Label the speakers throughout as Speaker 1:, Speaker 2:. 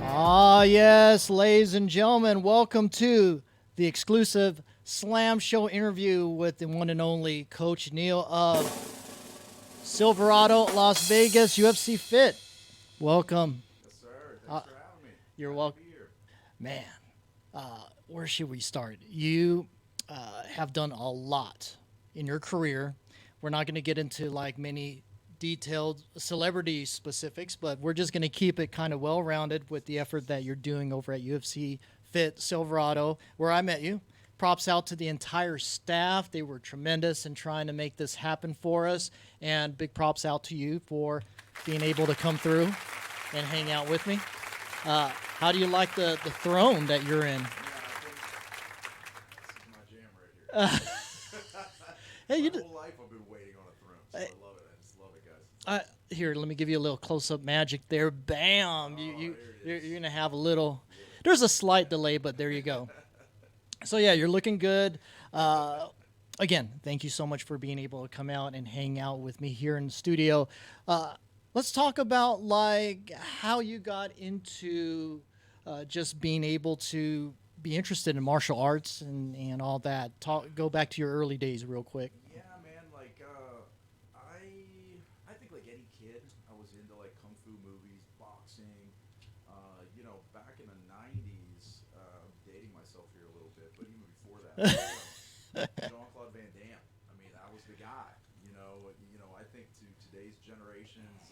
Speaker 1: Ah, yes, ladies and gentlemen, welcome to the exclusive Slam Show interview with the one and only Coach Neale of Silverado, Las Vegas, UFC Fit. Welcome.
Speaker 2: Yes, sir. Thanks for having me.
Speaker 1: You're
Speaker 2: Glad
Speaker 1: welcome.
Speaker 2: to be here.
Speaker 1: Man, where should we start? You have done a lot in your career. We're not going to get into like many detailed celebrity specifics, but we're just going to keep it kind of well rounded with the effort that you're doing over at UFC Fit Silverado, where I met you. Props out to the entire staff. They were tremendous in trying to make this happen for us. And big props out to you for being able to come through and hang out with me. How do you like the throne that you're in?
Speaker 2: Yeah, I think this is my jam right here.
Speaker 1: Hey, you
Speaker 2: My
Speaker 1: did,
Speaker 2: whole life I've been waiting on a throne, so I love it. I just love it, guys.
Speaker 1: here. Let me give you a little close-up magic there. Bam!
Speaker 2: There it
Speaker 1: You're,
Speaker 2: is.
Speaker 1: you're gonna have a little. There's a slight delay, but there you go. So yeah, you're looking good. Again, thank you so much for being able to come out and hang out with me here in the studio. Let's talk about like how you got into just being able to be interested in martial arts and all that. Go back to your early days real quick.
Speaker 2: Yeah, man. I think like any kid, I was into like kung fu movies, boxing. Back in the '90s, dating myself here a little bit, but even before that, Jean-Claude Van Damme. I mean, that was the guy. I think to today's generations,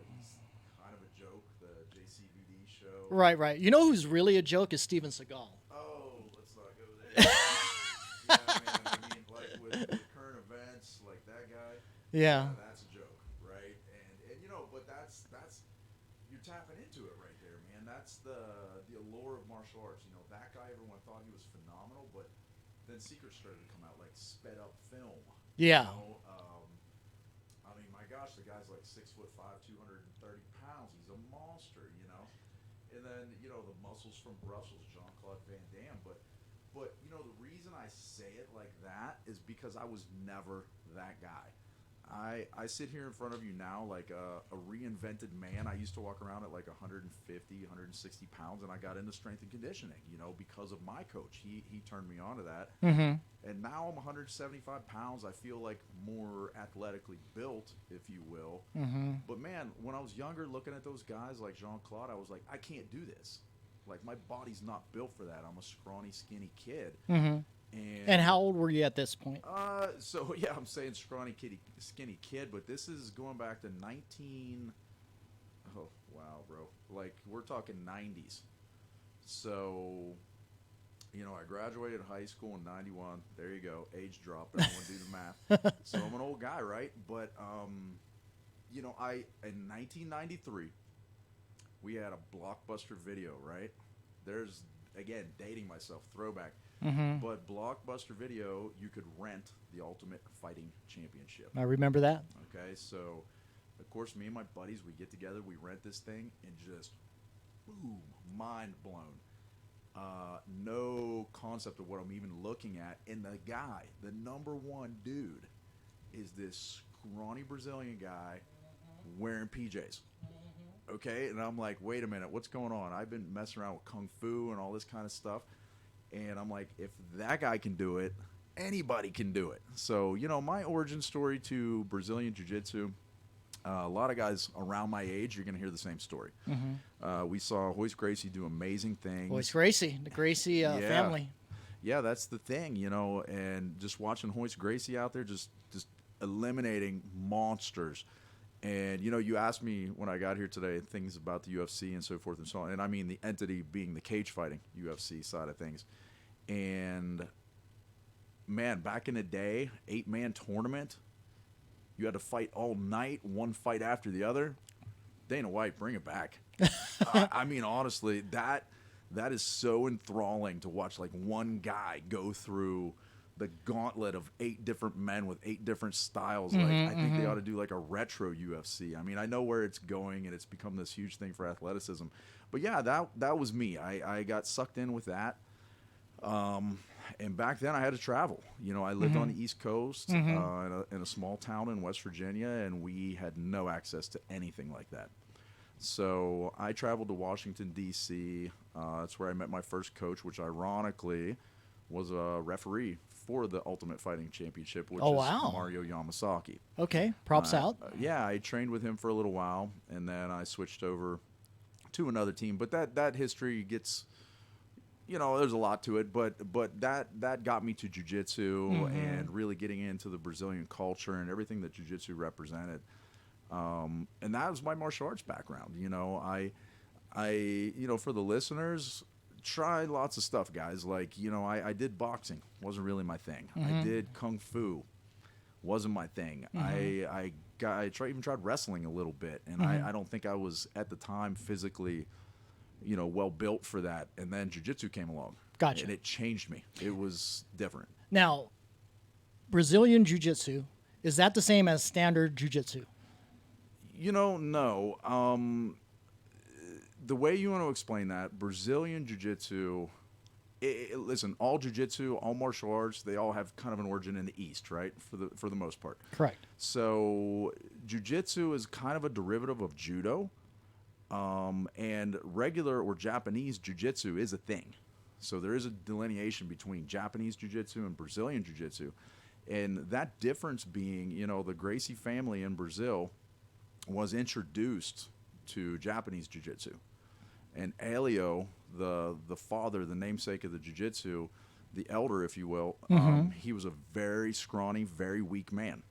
Speaker 2: he's kind of a joke. The JCVD show.
Speaker 1: Right, right. You know who's really a joke is Steven Seagal.
Speaker 2: Oh, let's not go there. Yeah, man. I mean, like with current events, like that guy.
Speaker 1: Yeah.
Speaker 2: That's a joke, right? And but that's you're tapping into it right there, man. That's the allure of martial arts. That guy, everyone thought he was phenomenal, but then secrets started to come out, like sped up film.
Speaker 1: Yeah.
Speaker 2: I mean, my gosh, the guy's like 6'5", 230 pounds. He's a monster, And then the muscles from Brussels, Jean-Claude Van Damme. But the reason I say it like that is because I was never that guy. I sit here in front of you now like a reinvented man. I used to walk around at like 150, 160 pounds, and I got into strength and conditioning, because of my coach. He turned me on to that.
Speaker 1: Mm-hmm.
Speaker 2: And now I'm 175 pounds. I feel like more athletically built, if you will.
Speaker 1: Mm-hmm.
Speaker 2: But man, when I was younger, looking at those guys like Jean-Claude, I was like, I can't do this. Like, my body's not built for that. I'm a scrawny, skinny kid.
Speaker 1: Mm-hmm. And how old were you at this point?
Speaker 2: So yeah, I'm saying skinny kid, but this is going back to 19. Oh wow, bro! Like we're talking 90s. So, I graduated high school in '91. There you go, age drop. I don't want to do the math. So I'm an old guy, right? But I in 1993, we had a Blockbuster Video, right? There's again dating myself, throwback.
Speaker 1: Mm-hmm.
Speaker 2: But Blockbuster Video, you could rent the Ultimate Fighting Championship.
Speaker 1: I remember that.
Speaker 2: Okay, so of course, me and my buddies, we get together, we rent this thing, and just boom, mind blown. No concept of what I'm even looking at. And the guy, the number one dude, is this scrawny Brazilian guy wearing PJs. Okay, and I'm like, wait a minute, what's going on? I've been messing around with Kung Fu and all this kind of stuff. And I'm like, if that guy can do it, anybody can do it. So, my origin story to Brazilian Jiu-Jitsu, a lot of guys around my age, you're going to hear the same story.
Speaker 1: Mm-hmm.
Speaker 2: We saw Royce Gracie do amazing things.
Speaker 1: Royce Gracie, the Gracie family.
Speaker 2: Yeah, that's the thing, and just watching Royce Gracie out there just eliminating monsters. And, you asked me when I got here today things about the UFC and so forth and so on. And I mean the entity being the cage fighting UFC side of things. And, man, back in the day, 8-man tournament, you had to fight all night, one fight after the other. Dana White, bring it back. I mean, honestly, that is so enthralling to watch, like, one guy go through the gauntlet of 8 different men with 8 different styles. Like, I think they ought to do like a retro UFC. I mean, I know where it's going, and it's become this huge thing for athleticism. But yeah, that was me. I got sucked in with that. And back then I had to travel. I lived on the East Coast in a small town in West Virginia, and we had no access to anything like that. So I traveled to Washington, D.C. That's where I met my first coach, which ironically was a referee for the Ultimate Fighting Championship, which
Speaker 1: Oh,
Speaker 2: is
Speaker 1: wow.
Speaker 2: Mario Yamasaki.
Speaker 1: Okay, props out.
Speaker 2: Yeah, I trained with him for a little while, and then I switched over to another team. But that history gets, there's a lot to it. But that got me to jiu-jitsu and really getting into the Brazilian culture and everything that jiu-jitsu represented. And that was my martial arts background. For the listeners, try lots of stuff, guys. Like, I did boxing, wasn't really my thing. I did kung fu, wasn't my thing. I even tried wrestling a little bit, and I don't think I was at the time physically, well built for that. And then jiu-jitsu came along,
Speaker 1: Gotcha.
Speaker 2: and it changed me. It was different.
Speaker 1: Now, Brazilian Jiu-Jitsu, is that the same as standard Jiu-Jitsu?
Speaker 2: No. The way you want to explain that, Brazilian Jiu-Jitsu, listen, all Jiu-Jitsu, all martial arts, they all have kind of an origin in the East, right? For the most part.
Speaker 1: Correct.
Speaker 2: So Jiu-Jitsu is kind of a derivative of Judo, and regular or Japanese Jiu-Jitsu is a thing. So there is a delineation between Japanese Jiu-Jitsu and Brazilian Jiu-Jitsu. And that difference being, the Gracie family in Brazil was introduced to Japanese Jiu-Jitsu. And Elio, the father, the namesake of the Jiu-Jitsu, the elder, if you will, he was a very scrawny, very weak man.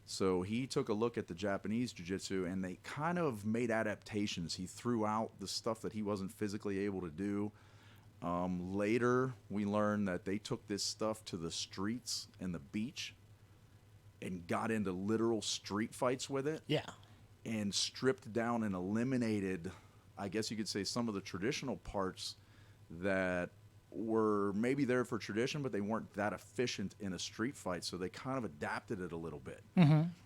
Speaker 2: So he took a look at the Japanese Jiu-Jitsu, and they kind of made adaptations. He threw out the stuff that he wasn't physically able to do. Later, we learned that they took this stuff to the streets and the beach and got into literal street fights with it.
Speaker 1: Yeah.
Speaker 2: And stripped down and eliminated, I guess you could say, some of the traditional parts that were maybe there for tradition, but they weren't that efficient in a street fight. So they kind of adapted it a little bit.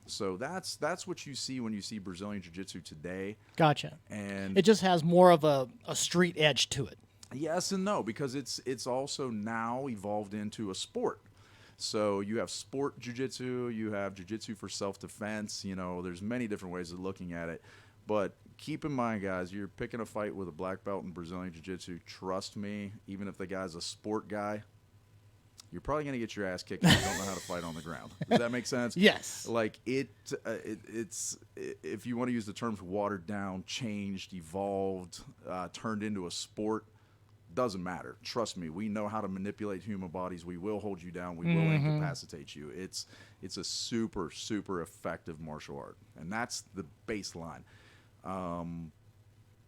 Speaker 2: So that's what you see when you see Brazilian Jiu-Jitsu today.
Speaker 1: Gotcha.
Speaker 2: And
Speaker 1: it just has more of a street edge to it.
Speaker 2: Yes and no, because it's also now evolved into a sport. So you have sport jiu-jitsu, you have jiu-jitsu for self-defense. There's many different ways of looking at it. But keep in mind, guys, you're picking a fight with a black belt in Brazilian jiu-jitsu. Trust me, even if the guy's a sport guy, you're probably going to get your ass kicked if you don't know how to fight on the ground. Does that make sense?
Speaker 1: Yes.
Speaker 2: Like it's if you want to use the terms watered down, changed, evolved, turned into a sport, doesn't matter. Trust me, we know how to manipulate human bodies. We will hold you down. We will incapacitate you. It's a super, super effective martial art, and that's the baseline.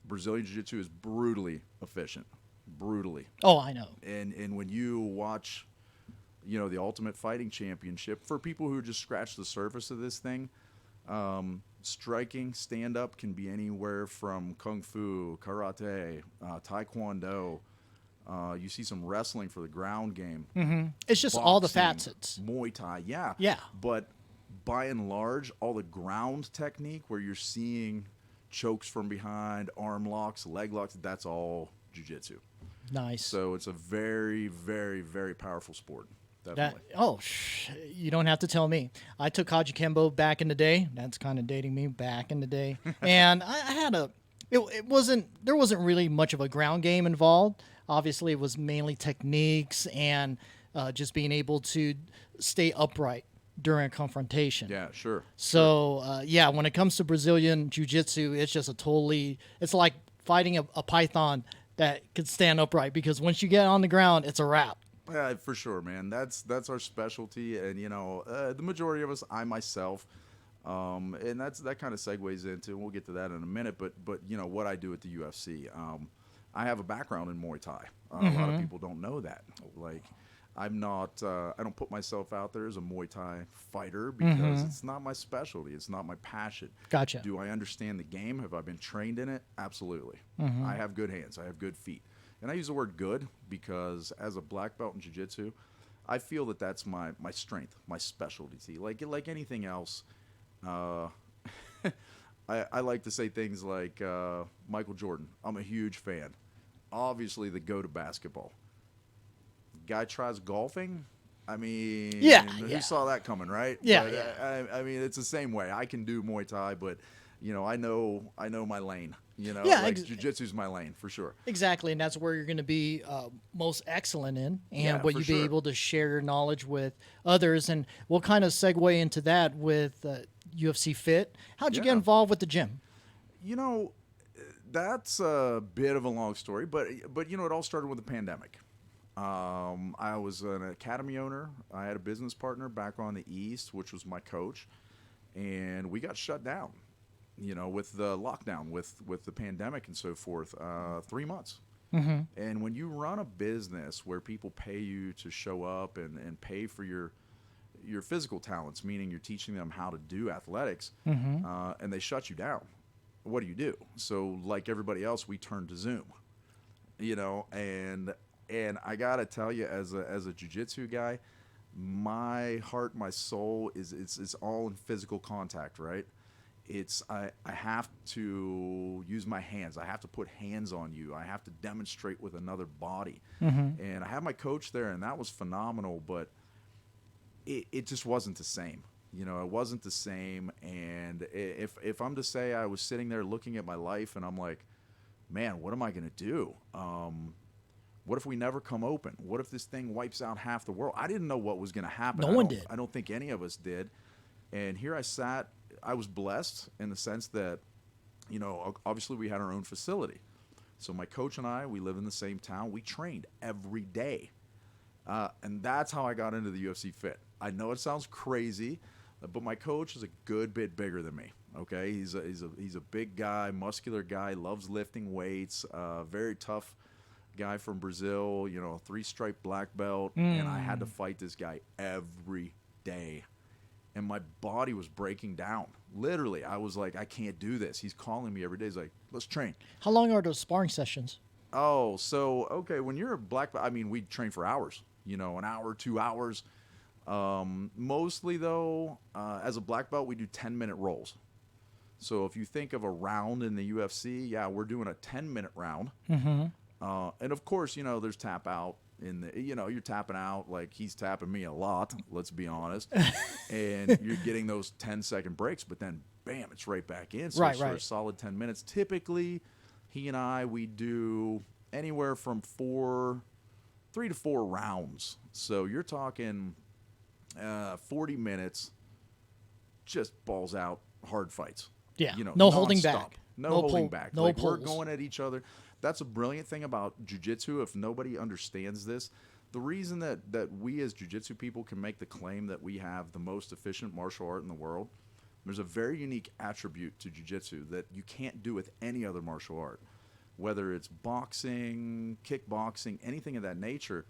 Speaker 2: Brazilian Jiu-Jitsu is brutally efficient, brutally.
Speaker 1: Oh, I know.
Speaker 2: And when you watch, the Ultimate Fighting Championship, for people who just scratch the surface of this thing, striking, stand-up can be anywhere from kung fu, karate, taekwondo. You see some wrestling for the ground game.
Speaker 1: It's just
Speaker 2: boxing,
Speaker 1: all the facets.
Speaker 2: Muay Thai, yeah.
Speaker 1: Yeah.
Speaker 2: But by and large, all the ground technique where you're seeing chokes from behind, arm locks, leg locks, that's all jiu-jitsu.
Speaker 1: Nice.
Speaker 2: So it's a very, very, very powerful sport.
Speaker 1: That,
Speaker 2: Definitely.
Speaker 1: you don't have to tell me. I took Haji Kembo back in the day. That's kind of dating me back in the day. And I had there wasn't really much of a ground game involved. Obviously, it was mainly techniques and just being able to stay upright during a confrontation.
Speaker 2: Yeah, sure.
Speaker 1: So, when it comes to Brazilian Jiu-Jitsu, it's just it's like fighting a python that could stand upright, because once you get on the ground, it's a wrap.
Speaker 2: Yeah, for sure, man. That's our specialty, and the majority of us, I myself, and that kind of segues into, and we'll get to that in a minute. But what I do at the UFC, I have a background in Muay Thai. A lot of people don't know that. Like, I'm not, I don't put myself out there as a Muay Thai fighter because it's not my specialty. It's not my passion.
Speaker 1: Gotcha.
Speaker 2: Do I understand the game? Have I been trained in it? Absolutely. I have good hands. I have good feet. And I use the word good because as a black belt in jiu-jitsu, I feel that that's my strength, my specialty. Like anything else, I like to say things like Michael Jordan. I'm a huge fan. Obviously, the GOAT of basketball. Guy tries golfing. I mean, who saw that coming, right?
Speaker 1: Yeah,
Speaker 2: but, I mean, it's the same way. I can do Muay Thai, but I know my lane.
Speaker 1: Yeah,
Speaker 2: Like jujitsu's my lane for sure.
Speaker 1: exactly, and that's where you're going to be most excellent in, and
Speaker 2: Yeah,
Speaker 1: what
Speaker 2: for
Speaker 1: you be
Speaker 2: sure.
Speaker 1: able to share your knowledge with others. And we'll kind of segue into that with UFC Fit. How'd you get
Speaker 2: Yeah.
Speaker 1: involved with the gym?
Speaker 2: You know, that's a bit of a long story, but it all started with the pandemic. I was an academy owner. I had a business partner back on the East, which was my coach, and we got shut down. With the lockdown, with the pandemic and so forth, 3 months. And when you run a business where people pay you to show up and pay for your physical talents, meaning you're teaching them how to do athletics, and they shut you down, what do you do? So, like everybody else, we turned to Zoom. And I gotta tell you, as a jujitsu guy, my heart, my soul is all in physical contact, right? I have to use my hands. I have to put hands on you. I have to demonstrate with another body. And I had my coach there, and that was phenomenal. But it just wasn't the same. It wasn't the same. And if I'm to say, I was sitting there looking at my life, and I'm like, man, what am I gonna do? What if we never come open? What if this thing wipes out half the world? I didn't know what was gonna happen.
Speaker 1: No one did.
Speaker 2: I don't think any of us did. And here I sat. I was blessed in the sense that, obviously we had our own facility. So my coach and I, we live in the same town. We trained every day. And that's how I got into the UFC Fit. I know it sounds crazy, but my coach is a good bit bigger than me. Okay, he's a big guy, muscular guy, loves lifting weights, very tough guy from Brazil. 3-stripe black belt, and I had to fight this guy every day. And my body was breaking down. Literally, I was like, I can't do this. He's calling me every day. He's like, let's train.
Speaker 1: How long are those sparring sessions?
Speaker 2: Oh, so, okay, when you're a black belt, we train for hours, an hour, 2 hours. Mostly, though, as a black belt, we do 10-minute rolls. So if you think of a round in the UFC, yeah, we're doing a 10-minute round. And, of course, there's tap out. You're tapping out like he's tapping me a lot, let's be honest. And you're getting those 10-second breaks, but then, bam, it's right back in. So it's for a solid 10 minutes. Typically, he and I, we do anywhere from 3 to 4 rounds. So you're talking 40 minutes, just balls out, hard fights.
Speaker 1: Yeah, no holding
Speaker 2: nonstop.
Speaker 1: back.
Speaker 2: No
Speaker 1: No
Speaker 2: holding
Speaker 1: pull-
Speaker 2: back.
Speaker 1: no
Speaker 2: Like, we're
Speaker 1: pulls.
Speaker 2: going at each other. That's a brilliant thing about jiu-jitsu. If nobody understands this, the reason that we as jiu-jitsu people can make the claim that we have the most efficient martial art in the world, there's a very unique attribute to jiu-jitsu that you can't do with any other martial art. Whether it's boxing, kickboxing, anything of that nature,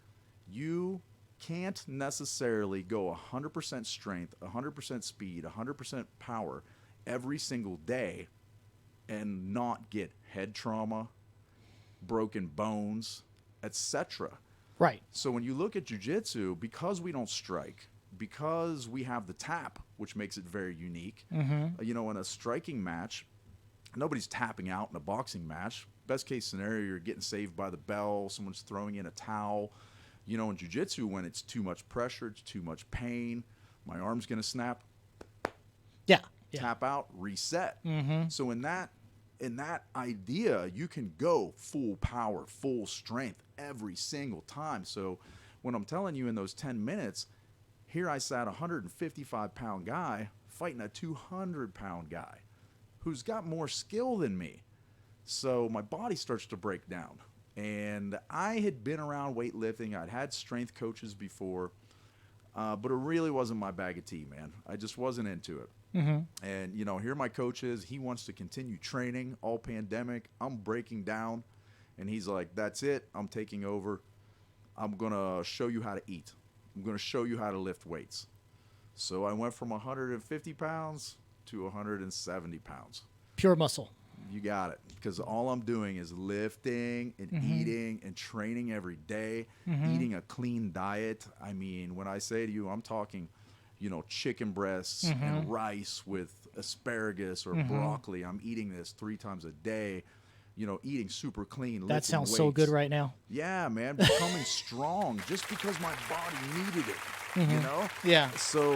Speaker 2: you can't necessarily go 100% strength, 100% speed, 100% power every single day and not get head trauma, broken bones, etc.
Speaker 1: Right.
Speaker 2: So when you look at jiu-jitsu, because we don't strike, because we have the tap, which makes it very unique, in a striking match, nobody's tapping out in a boxing match. Best case scenario, you're getting saved by the bell, someone's throwing in a towel. In jiu-jitsu, when it's too much pressure, it's too much pain, my arm's going to snap,
Speaker 1: Yeah.
Speaker 2: tap out, reset. So in that idea, you can go full power, full strength every single time. So when I'm telling you in those 10 minutes, here I sat a 155-pound guy fighting a 200-pound guy who's got more skill than me. So my body starts to break down. And I had been around weightlifting. I'd had strength coaches before, but it really wasn't my bag of tea, man. I just wasn't into it. And, here my coach is. He wants to continue training all pandemic. I'm breaking down. And he's like, that's it. I'm taking over. I'm going to show you how to eat. I'm going to show you how to lift weights. So I went from 150 pounds to 170 pounds.
Speaker 1: Pure muscle.
Speaker 2: You got it. Because all I'm doing is lifting and eating and training every day, eating a clean diet. When I say to you, I'm talking, chicken breasts and rice with asparagus or broccoli. I'm eating this 3 times a day, eating super clean.
Speaker 1: That sounds so good right now.
Speaker 2: Yeah, man. Becoming strong just because my body needed it,
Speaker 1: Yeah.
Speaker 2: So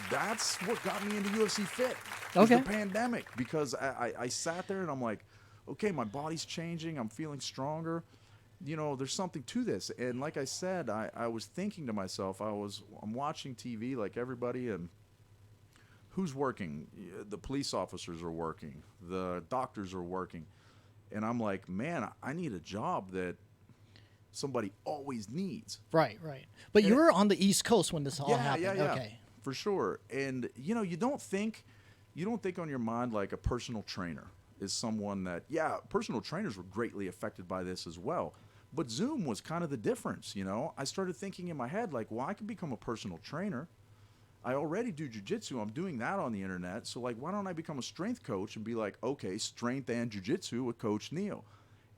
Speaker 2: that's what got me into UFC Fit.
Speaker 1: Okay.
Speaker 2: The pandemic, because I sat there and I'm like, okay, my body's changing. I'm feeling stronger. There's something to this. And like I said, I was thinking to myself, I'm watching TV like everybody, and who's working? The police officers are working. The doctors are working. And I'm like, man, I need a job that somebody always needs.
Speaker 1: Right. But
Speaker 2: And
Speaker 1: you were on the East Coast when this all happened.
Speaker 2: yeah,
Speaker 1: Okay.
Speaker 2: for sure. And you don't think on your mind like a personal trainer is someone that, personal trainers were greatly affected by this as well. But Zoom was kind of the difference. I started thinking in my head like, well, I could become a personal trainer. I already do jiu-jitsu. I'm doing that on the internet. So like, why don't I become a strength coach and be like, okay, strength and jiu-jitsu with Coach Neale.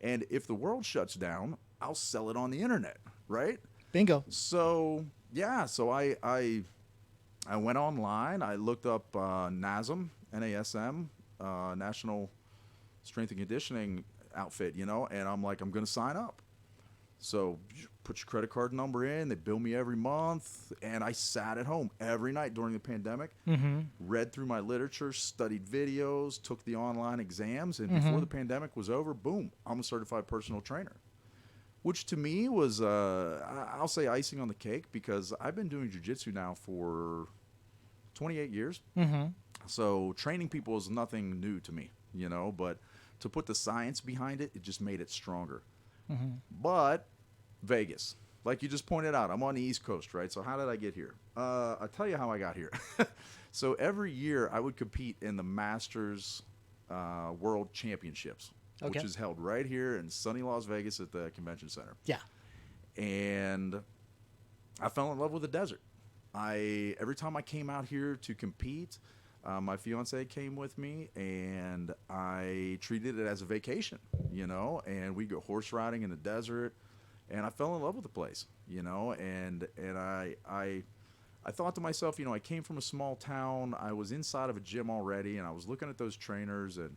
Speaker 2: And if the world shuts down, I'll sell it on the internet, right?
Speaker 1: Bingo.
Speaker 2: So I went online. I looked up NASM, NASM, National Strength and Conditioning outfit, and I'm like, I'm going to sign up. So put your credit card number in. They bill me every month. And I sat at home every night during the pandemic, read through my literature, studied videos, took the online exams. And before the pandemic was over, boom, I'm a certified personal trainer. Which to me was, I'll say icing on the cake, because I've been doing jiu-jitsu now for 28 years. So training people is nothing new to me, but to put the science behind it, it just made it stronger. But Vegas, like you just pointed out, I'm on the East Coast, right? So how did I get here? I'll tell you how I got here. So every year I would compete in the Masters World Championships, which is held right here in sunny Las Vegas at the convention center.
Speaker 1: Yeah.
Speaker 2: And I fell in love with the desert. Every time I came out here to compete, my fiance came with me, and I treated it as a vacation, and we go horse riding in the desert, and I fell in love with the place, and I thought to myself, I came from a small town. I was inside of a gym already, and I was looking at those trainers, and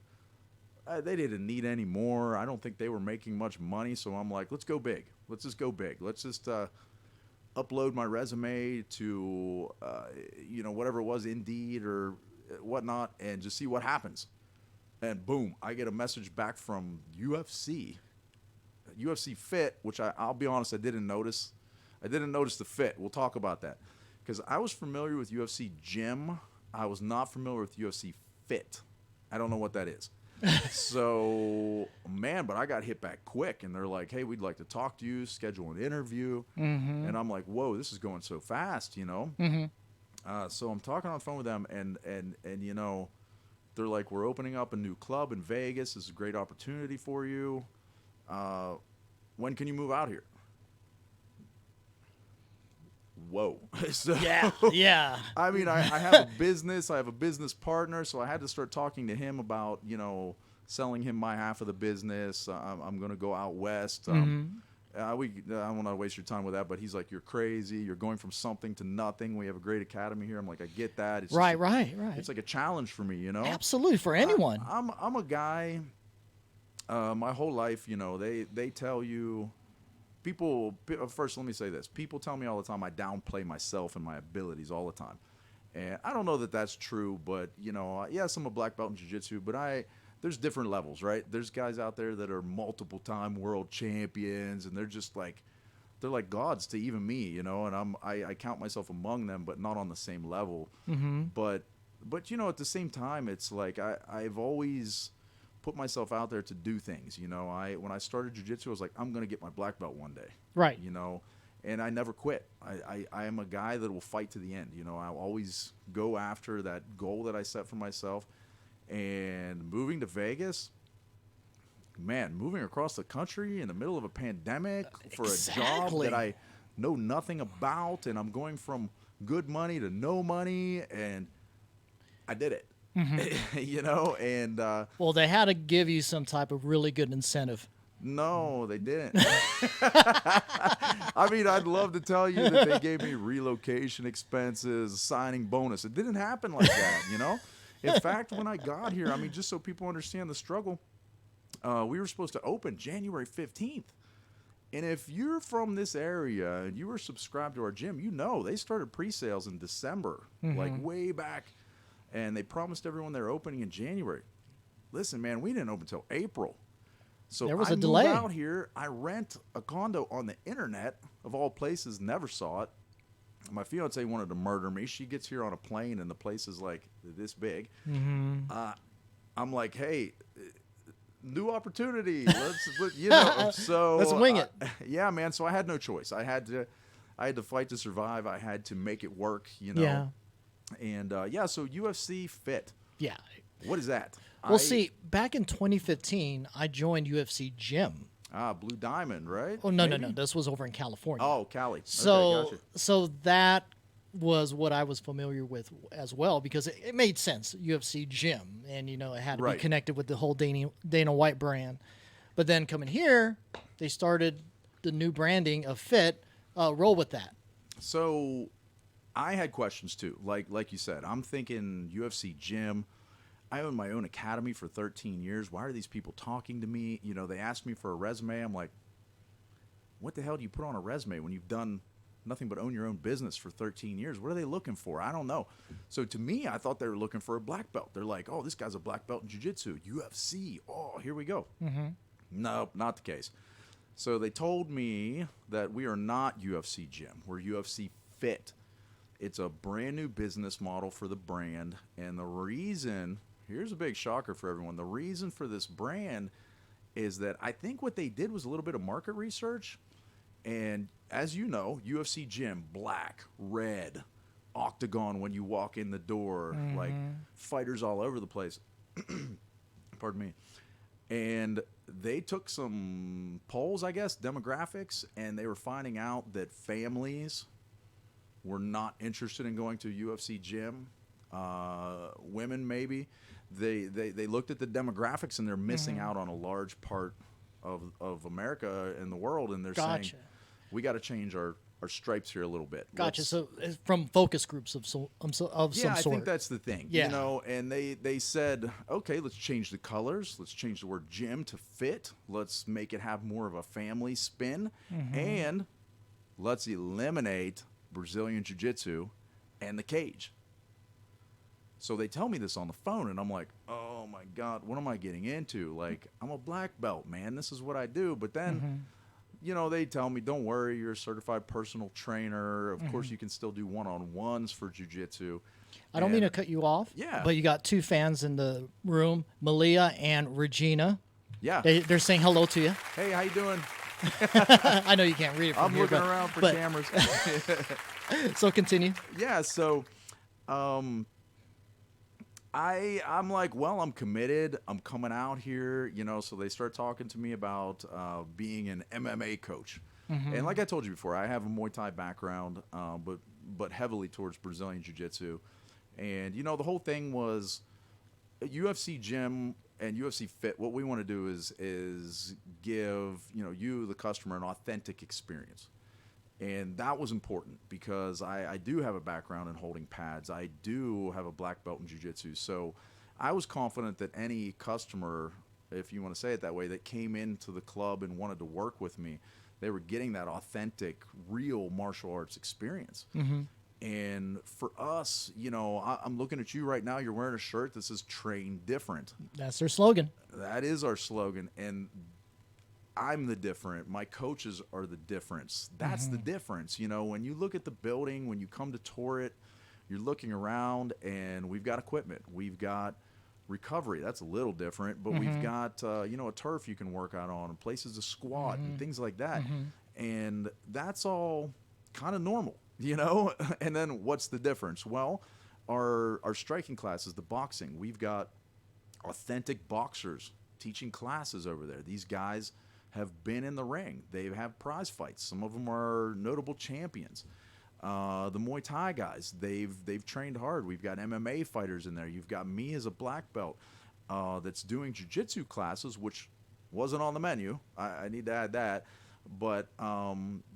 Speaker 2: they didn't need any more. I don't think they were making much money, so I'm like, let's go big. Let's just go big. Let's just upload my resume to, whatever it was, Indeed or whatnot, and just see what happens. And boom, I get a message back from UFC Fit, which I'll be honest, I didn't notice. I didn't notice the fit. We'll talk about that, because I was familiar with UFC Gym. I was not familiar with UFC Fit. I don't know what that is. So, man, but I got hit back quick, and they're like, hey, we'd like to talk to you, schedule an interview. And I'm like, whoa, this is going so fast, So I'm talking on the phone with them, and they're like, we're opening up a new club in Vegas. This is a great opportunity for you. When can you move out here? Whoa. So,
Speaker 1: Yeah.
Speaker 2: I mean, I have a business. I have a business partner, so I had to start talking to him about, selling him my half of the business. I'm going to go out west. I don't want to waste your time with that, but he's like, you're crazy. You're going from something to nothing. We have a great academy here. I'm like, I get that. It's
Speaker 1: right.
Speaker 2: It's like a challenge for me,
Speaker 1: Absolutely, for anyone.
Speaker 2: I'm a guy, my whole life, they tell you, first let me say this. People tell me all the time I downplay myself and my abilities all the time. And I don't know that that's true, but, yes, I'm a black belt in jiu-jitsu, but there's different levels, right? There's guys out there that are multiple-time world champions, and they're just like, they're like gods to even me, and I count myself among them, but not on the same level. But at the same time, it's like I've always put myself out there to do things. When I started jiu-jitsu, I was like, I'm going to get my black belt one day.
Speaker 1: Right.
Speaker 2: And I never quit. I am a guy that will fight to the end. I'll always go after that goal that I set for myself. And moving to Vegas, man, moving across the country in the middle of a pandemic for a job that I know nothing about, and I'm going from good money to no money, and I did it. And
Speaker 1: well, they had to give you some type of really good incentive.
Speaker 2: No, they didn't. I mean, I'd love to tell you that they gave me relocation expenses, signing bonus. It didn't happen like that, In fact, when I got here, I mean, just so people understand the struggle, we were supposed to open January 15th. And if you're from this area and you were subscribed to our gym, you know they started pre-sales in December, like way back, and they promised everyone they're opening in January. Listen, man, we didn't open until April. So
Speaker 1: There was
Speaker 2: I
Speaker 1: a
Speaker 2: move
Speaker 1: delay.
Speaker 2: out here. I rent a condo on the internet, of all places, never saw it. My fiance wanted to murder me. She gets here on a plane, and the place is like this big. I'm like, hey, new opportunity. So
Speaker 1: Let's wing it.
Speaker 2: yeah, man. So I had no choice. I had to fight to survive. I had to make it work.
Speaker 1: Yeah.
Speaker 2: And yeah. So UFC Fit.
Speaker 1: Yeah.
Speaker 2: What is that?
Speaker 1: Well, see, back in 2015, I joined UFC Gym.
Speaker 2: Blue Diamond, right?
Speaker 1: Oh, no.
Speaker 2: Maybe?
Speaker 1: This was over in California.
Speaker 2: Oh, Cali.
Speaker 1: So,
Speaker 2: Okay, gotcha.
Speaker 1: so that was what I was familiar with as well, because it made sense. UFC Gym, and it had to be
Speaker 2: Right.
Speaker 1: connected with the whole Dana White brand. But then coming here, they started the new branding of Fit. Roll with that.
Speaker 2: So I had questions too. Like you said, I'm thinking UFC Gym. I own my own academy for 13 years. Why are these people talking to me? They asked me for a resume. I'm like, what the hell do you put on a resume when you've done nothing but own your own business for 13 years? What are they looking for? I don't know. So to me, I thought they were looking for a black belt. They're like, oh, this guy's a black belt in jiu-jitsu, UFC. Oh, here we go. Nope, not the case. So they told me that we are not UFC Gym. We're UFC Fit. It's a brand new business model for the brand. And the reason, here's a big shocker for everyone. The reason for this brand is that I think what they did was a little bit of market research. And as you know, UFC Gym, black, red, octagon when you walk in the door, like fighters all over the place. Pardon me. And they took some polls, I guess, demographics, and they were finding out that families were not interested in going to UFC Gym. Women, maybe. They looked at the demographics, and they're missing out on a large part of America and the world, and they're saying,
Speaker 1: Gotcha.
Speaker 2: we got to change our stripes here a little bit.
Speaker 1: Gotcha.
Speaker 2: Let's-
Speaker 1: So from focus groups of some
Speaker 2: yeah,
Speaker 1: sort.
Speaker 2: I think that's the thing.
Speaker 1: Yeah.
Speaker 2: And they said, okay, let's change the colors. Let's change the word gym to fit. Let's make it have more of a family spin. And let's eliminate Brazilian Jiu-Jitsu and the cage. So they tell me this on the phone, and I'm like, oh my God, what am I getting into? Like, I'm a black belt, man. This is what I do. But then, they tell me, don't worry, you're a certified personal trainer. Of course, you can still do one-on-ones for jiu-jitsu.
Speaker 1: I don't mean to cut you off.
Speaker 2: Yeah.
Speaker 1: But you got two fans in the room, Malia and Regina.
Speaker 2: Yeah.
Speaker 1: They're saying hello to you.
Speaker 2: Hey, how you doing?
Speaker 1: I know you can't read it from
Speaker 2: I'm
Speaker 1: here,
Speaker 2: looking
Speaker 1: but,
Speaker 2: around for
Speaker 1: but-
Speaker 2: cameras.
Speaker 1: So continue.
Speaker 2: Yeah, so I'm like, well, I'm committed. I'm coming out here, so they start talking to me about being an MMA coach. And like I told you before, I have a Muay Thai background, but heavily towards Brazilian Jiu-Jitsu. And, the whole thing was UFC Gym and UFC Fit. What we want to do is give, you, the customer, an authentic experience. And that was important because I do have a background in holding pads. I do have a black belt in jiu-jitsu. So I was confident that any customer, if you want to say it that way, that came into the club and wanted to work with me, they were getting that authentic, real martial arts experience. And for us, I'm looking at you right now. You're wearing a shirt that says Train Different.
Speaker 1: That's their slogan.
Speaker 2: That is our slogan. And I'm the different. My coaches are the difference. That's the difference. When you look at the building, when you come to tour it, you're looking around, and we've got equipment. We've got recovery. That's a little different, but we've got a turf you can work out on, and places to squat and things like that. And that's all kind of normal, And then what's the difference? Well, our striking classes, the boxing, we've got authentic boxers teaching classes over there. These guys have been in the ring. They have prize fights. Some of them are notable champions. The Muay Thai guys, they've trained hard. We've got MMA fighters in there. You've got me as a black belt that's doing jiu-jitsu classes, which wasn't on the menu. I need to add that. But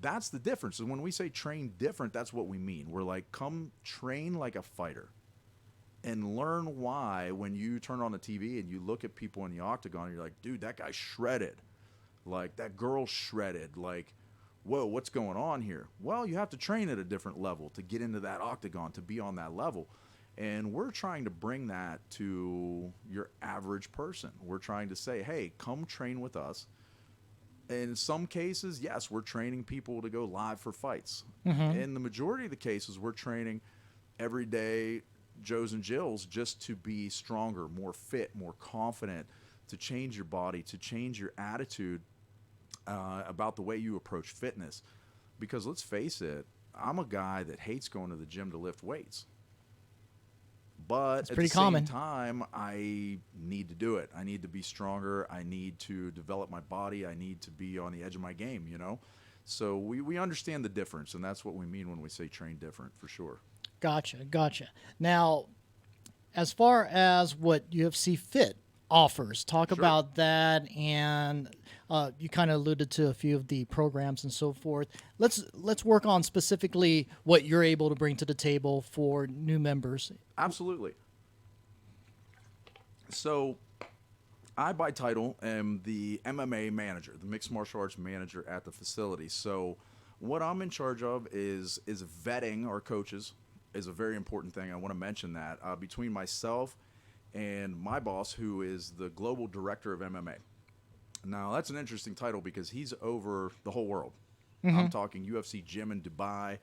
Speaker 2: that's the difference. And when we say train different, that's what we mean. We're like, come train like a fighter and learn why when you turn on the TV and you look at people in the octagon, you're like, dude, that guy's shredded. Like, that girl's shredded. Like, whoa, what's going on here? Well, you have to train at a different level to get into that octagon, to be on that level. And we're trying to bring that to your average person. We're trying to say, hey, come train with us. In some cases, yes, we're training people to go live for fights. In the majority of the cases, we're training everyday Joes and Jills just to be stronger, more fit, more confident, to change your body, to change your attitude about the way you approach fitness. Because let's face it, I'm a guy that hates going to the gym to lift weights. But
Speaker 1: It's
Speaker 2: at
Speaker 1: pretty
Speaker 2: the
Speaker 1: common.
Speaker 2: same time, I need to do it. I need to be stronger. I need to develop my body. I need to be on the edge of my game, you know? So we understand the difference, and that's what we mean when we say train different, for sure.
Speaker 1: Gotcha. Now, as far as what UFC Fit offers, talk
Speaker 2: Sure.
Speaker 1: about that, and you kind of alluded to a few of the programs and so forth. Let's work on specifically what you're able to bring to the table for new members.
Speaker 2: Absolutely. So I, by title, am the MMA manager, the mixed martial arts manager at the facility. So what I'm in charge of is vetting our coaches is a very important thing. I want to mention that between myself and my boss, who is the global director of MMA. Now, that's an interesting title because he's over the whole world. I'm talking UFC gym in Dubai,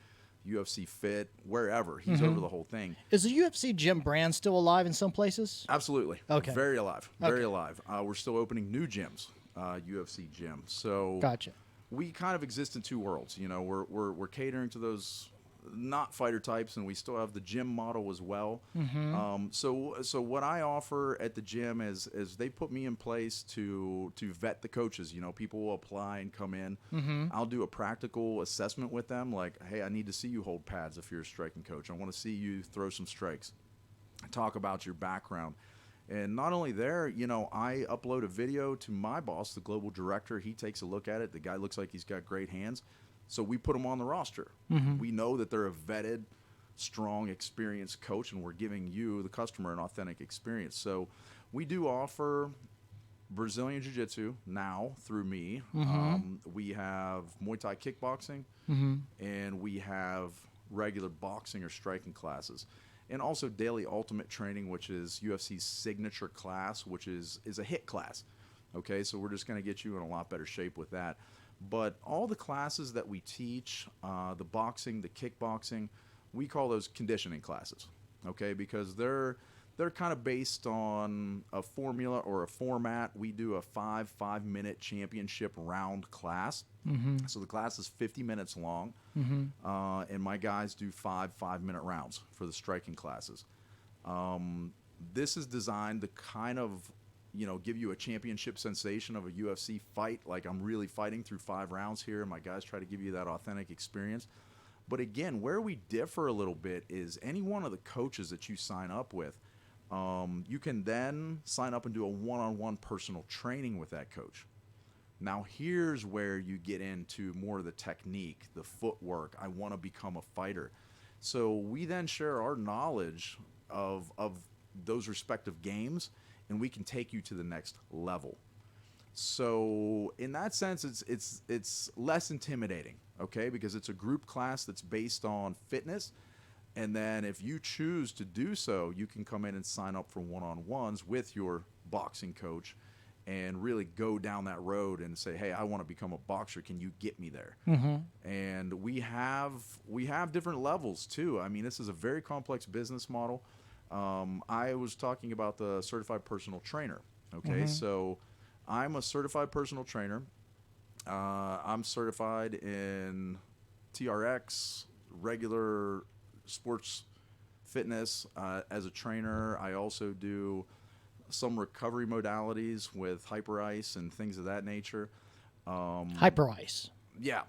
Speaker 2: UFC Fit, wherever. He's over the whole thing.
Speaker 1: Is the UFC gym brand still alive in some places?
Speaker 2: Absolutely.
Speaker 1: Okay.
Speaker 2: Very alive. Very
Speaker 1: Okay.
Speaker 2: alive. We're still opening new gyms, UFC gym. So
Speaker 1: Gotcha.
Speaker 2: we kind of exist in two worlds. You know, we're catering to those not fighter types, and we still have the gym model as well. So what I offer at the gym is they put me in place to vet the coaches. You know, people will apply and come in. I'll do a practical assessment with them, like, hey, I need to see you hold pads if you're a striking coach. I want to see you throw some strikes. Talk about your background. And not only there, you know, I upload a video to my boss, the global director. He takes a look at it. The guy looks like he's got great hands. So we put them on the roster. We know that they're a vetted, strong, experienced coach, and we're giving you, the customer, an authentic experience. So we do offer Brazilian Jiu-Jitsu now through me. We have Muay Thai kickboxing, and we have regular boxing or striking classes. And also daily ultimate training, which is UFC's signature class, which is a HIT class. Okay, so we're just going to get you in a lot better shape with that. But all the classes that we teach, the boxing, the kickboxing, we call those conditioning classes, okay? Because they're kind of based on a formula or a format. We do a 5-minute championship round class. So the class is 50 minutes long, and my guys do 5-minute rounds for the striking classes. This is designed to kind of, you know, give you a championship sensation of a UFC fight. Like, I'm really fighting through 5 rounds here. My guys try to give you that authentic experience. But again, where we differ a little bit is any one of the coaches that you sign up with, you can then sign up and do a one-on-one personal training with that coach. Now, here's where you get into more of the technique, the footwork. I want to become a fighter. So we then share our knowledge of those respective games, and we can take you to the next level. So in that sense, it's less intimidating, okay? Because it's a group class that's based on fitness. And then if you choose to do so, you can come in and sign up for one-on-ones with your boxing coach and really go down that road and say, hey, I want to become a boxer. Can you get me there? And we have different levels too. I mean, this is a very complex business model. I was talking about the certified personal trainer. Okay, so I'm a certified personal trainer. I'm certified in TRX, regular sports fitness as a trainer. I also do some recovery modalities with hyper ice and things of that nature.
Speaker 1: Hyper ice.
Speaker 2: Yeah.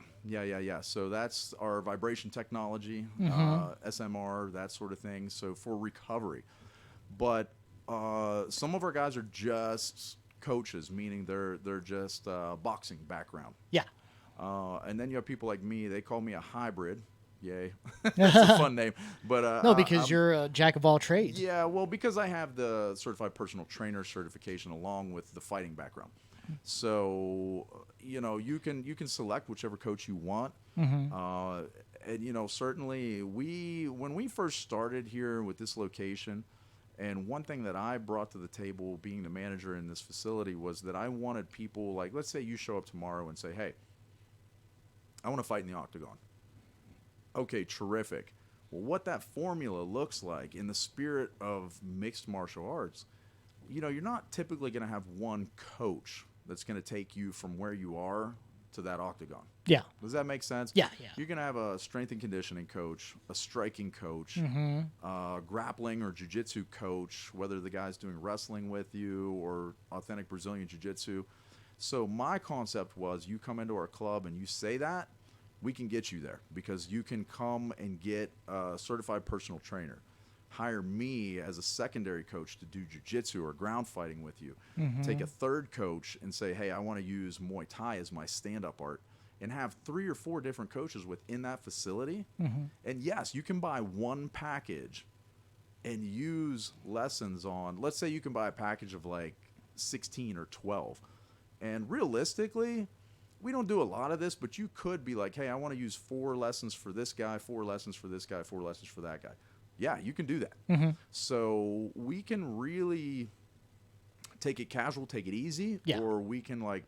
Speaker 2: So that's our vibration technology, SMR, that sort of thing. So for recovery. But some of our guys are just coaches, meaning they're just boxing background.
Speaker 1: Yeah.
Speaker 2: And then you have people like me. They call me a hybrid. Yay. That's a fun name. But
Speaker 1: No, because you're a jack of all trades.
Speaker 2: yeah, well, because I have the certified personal trainer certification along with the fighting background. So, you can select whichever coach you want. And certainly when we first started here with this location, and one thing that I brought to the table being the manager in this facility was that I wanted people, like, let's say you show up tomorrow and say, hey, I want to fight in the octagon. Okay, terrific. Well, what that formula looks like in the spirit of mixed martial arts, you're not typically going to have one coach that's going to take you from where you are to that octagon.
Speaker 1: Yeah.
Speaker 2: Does that make sense?
Speaker 1: Yeah.
Speaker 2: You're going to have a strength and conditioning coach, a striking coach, grappling or jiu-jitsu coach, whether the guy's doing wrestling with you or authentic Brazilian jiu-jitsu. So my concept was you come into our club and you say that, we can get you there because you can come and get a certified personal trainer. Hire me as a secondary coach to do jiu-jitsu or ground fighting with you. Take a third coach and say, hey, I want to use Muay Thai as my stand-up art, and have 3 or 4 different coaches within that facility. And yes, you can buy one package and use lessons on, let's say you can buy a package of like 16 or 12. And realistically, we don't do a lot of this, but you could be like, hey, I want to use 4 lessons for this guy, 4 lessons for this guy, 4 lessons for that guy. Yeah, you can do that. So we can really take it casual, take it easy, or we can like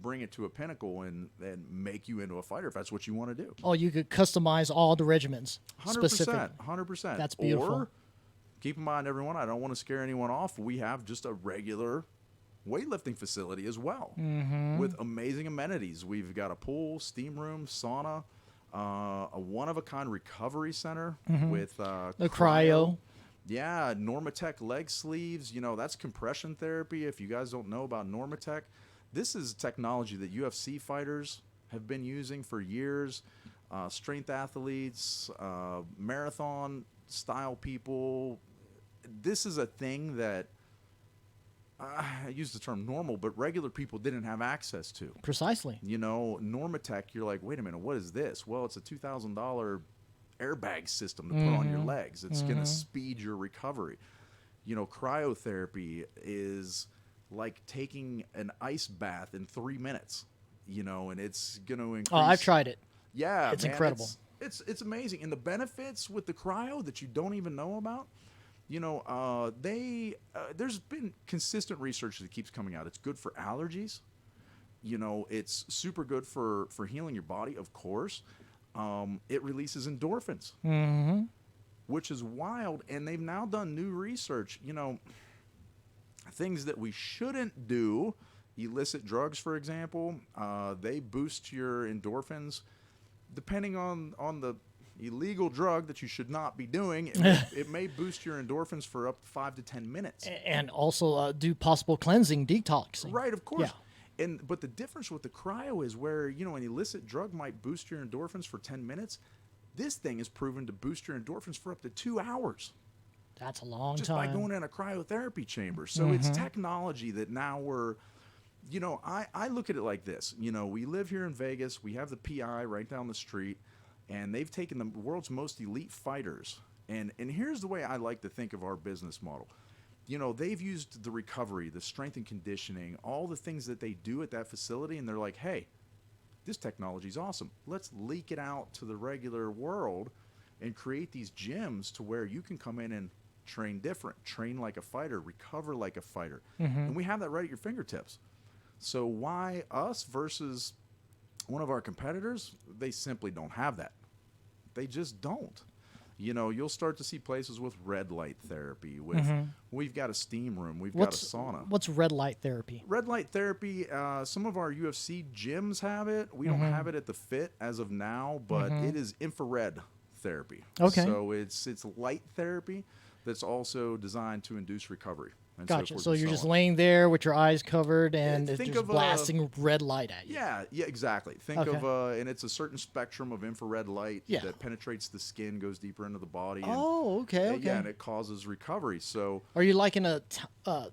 Speaker 2: bring it to a pinnacle and make you into a fighter if that's what you want to do.
Speaker 1: Oh, you could customize all the regimens.
Speaker 2: 100%. 100%.
Speaker 1: That's beautiful.
Speaker 2: Or keep in mind, everyone, I don't want to scare anyone off. We have just a regular weightlifting facility as well with amazing amenities. We've got a pool, steam room, sauna, a one-of-a-kind recovery center with
Speaker 1: the cryo.
Speaker 2: Yeah, Normatec leg sleeves. That's compression therapy. If you guys don't know about Normatec, this is technology that UFC fighters have been using for years. Strength athletes, marathon-style people. This is a thing that I use the term normal, but regular people didn't have access to.
Speaker 1: Precisely.
Speaker 2: Normatec, you're like, wait a minute, what is this? Well, it's a $2,000 airbag system to put on your legs. It's going to speed your recovery. Cryotherapy is like taking an ice bath in 3 minutes, and it's going to increase.
Speaker 1: Oh, I've tried it.
Speaker 2: Yeah,
Speaker 1: it's
Speaker 2: man,
Speaker 1: incredible.
Speaker 2: It's amazing. And the benefits with the cryo that you don't even know about, there's been consistent research that keeps coming out. It's good for allergies. It's super good for healing your body, of course. It releases endorphins, which is wild. And they've now done new research, things that we shouldn't do. Illicit drugs, for example, they boost your endorphins. Depending on the illegal drug that you should not be doing, it may boost your endorphins for up to 5 to 10 minutes.
Speaker 1: And also do possible cleansing, detoxing.
Speaker 2: Right, of course.
Speaker 1: Yeah.
Speaker 2: But the difference with the cryo is where, an illicit drug might boost your endorphins for 10 minutes. This thing is proven to boost your endorphins for up to 2 hours.
Speaker 1: That's a long
Speaker 2: just
Speaker 1: time.
Speaker 2: By going in a cryotherapy chamber. So it's technology that now we're, I look at it like this. We live here in Vegas. We have the PI right down the street. And they've taken the world's most elite fighters. And here's the way I like to think of our business model. They've used the recovery, the strength and conditioning, all the things that they do at that facility. And they're like, hey, this technology is awesome. Let's leak it out to the regular world and create these gyms to where you can come in and train different, train like a fighter, recover like a fighter. And we have that right at your fingertips. So why us versus one of our competitors? They simply don't have that. They just don't. You'll start to see places with red light therapy. We've got a steam room. We've got a sauna.
Speaker 1: What's red light therapy?
Speaker 2: Red light therapy, some of our UFC gyms have it. We don't have it at the Fit as of now, but it is infrared therapy.
Speaker 1: Okay.
Speaker 2: So it's light therapy that's also designed to induce recovery. And
Speaker 1: Gotcha.
Speaker 2: forth
Speaker 1: So
Speaker 2: and
Speaker 1: you're
Speaker 2: so
Speaker 1: just
Speaker 2: on.
Speaker 1: laying there with your eyes covered and it's
Speaker 2: think
Speaker 1: just
Speaker 2: of
Speaker 1: blasting red light at you.
Speaker 2: Yeah, exactly. Think of, and it's a certain spectrum of infrared light that penetrates the skin, goes deeper into the body.
Speaker 1: Okay.
Speaker 2: Yeah, and it causes recovery. So,
Speaker 1: are you like in a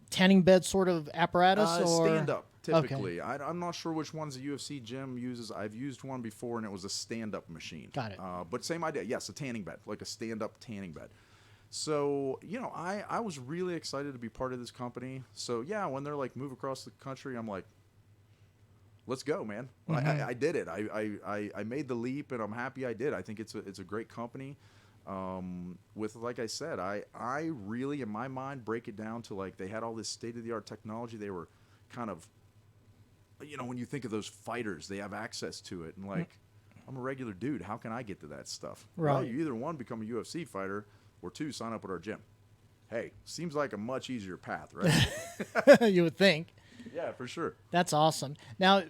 Speaker 1: tanning bed sort of apparatus or
Speaker 2: stand up? Typically, I'm not sure which ones the UFC gym uses. I've used one before, and it was a stand up machine.
Speaker 1: Got it.
Speaker 2: But same idea. Yes, a tanning bed, like a stand up tanning bed. So, I was really excited to be part of this company. So, yeah, when they're like, move across the country, I'm like, let's go, man. I did it. I made the leap, and I'm happy I did. I think it's a great company. With, like I said, I really, in my mind, break it down to, like, they had all this state-of-the-art technology. They were kind of, when you think of those fighters, they have access to it. And, like, I'm a regular dude. How can I get to that stuff?
Speaker 1: Right.
Speaker 2: Well, you either, one, become a UFC fighter, or two, sign up at our gym. Hey, seems like a much easier path, right?
Speaker 1: You would think.
Speaker 2: Yeah, for sure.
Speaker 1: That's awesome. Now,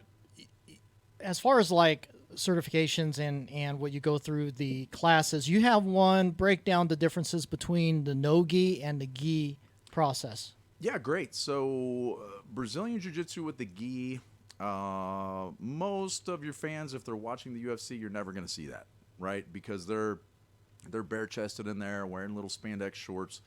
Speaker 1: as far as like certifications and what you go through the classes, you have one break down the differences between the no-gi and the gi process.
Speaker 2: Yeah, great. So Brazilian Jiu-Jitsu with the gi, most of your fans, if they're watching the UFC, you're never going to see that, right? Because they're bare-chested in there, wearing little spandex shorts.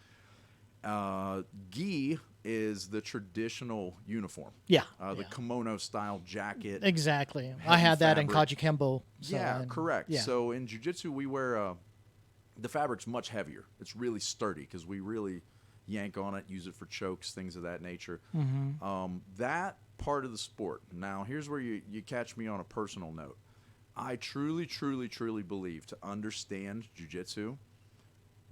Speaker 2: Gi is the traditional uniform.
Speaker 1: Yeah.
Speaker 2: The kimono-style jacket.
Speaker 1: Exactly. I had that in
Speaker 2: fabric.
Speaker 1: Kajikembo.
Speaker 2: Correct.
Speaker 1: Yeah.
Speaker 2: So in Jiu-Jitsu, we wear the fabric's much heavier. It's really sturdy because we really yank on it, use it for chokes, things of that nature. That part of the sport. Now, here's where you catch me on a personal note. I truly, truly, truly believe to understand Jiu-Jitsu,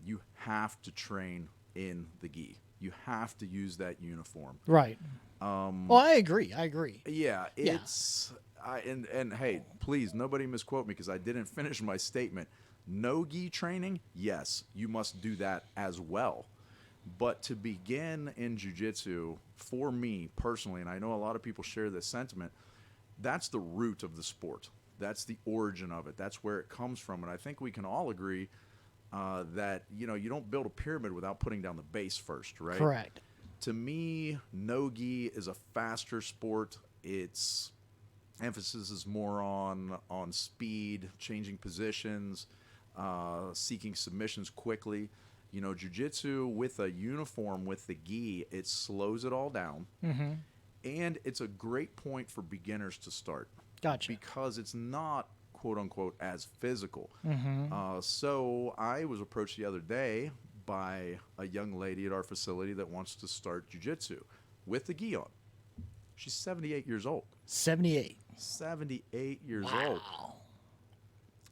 Speaker 2: you have to train in the gi. You have to use that uniform.
Speaker 1: Right. Well, I agree.
Speaker 2: Yeah, it's and hey, please, nobody misquote me because I didn't finish my statement. No gi training, yes, you must do that as well. But to begin in jiu-jitsu, for me personally, and I know a lot of people share this sentiment, that's the root of the sport. That's the origin of it. That's where it comes from. And I think we can all agree that, you don't build a pyramid without putting down the base first, right?
Speaker 1: Correct.
Speaker 2: To me, no-gi is a faster sport. Its emphasis is more on speed, changing positions, seeking submissions quickly. Jiu-jitsu with a uniform with the gi, it slows it all down. And it's a great point for beginners to start.
Speaker 1: Gotcha.
Speaker 2: Because it's not, quote unquote, as physical. So I was approached the other day by a young lady at our facility that wants to start jiu-jitsu with the gi on. She's 78 years old.
Speaker 1: 78
Speaker 2: years old.
Speaker 1: Wow.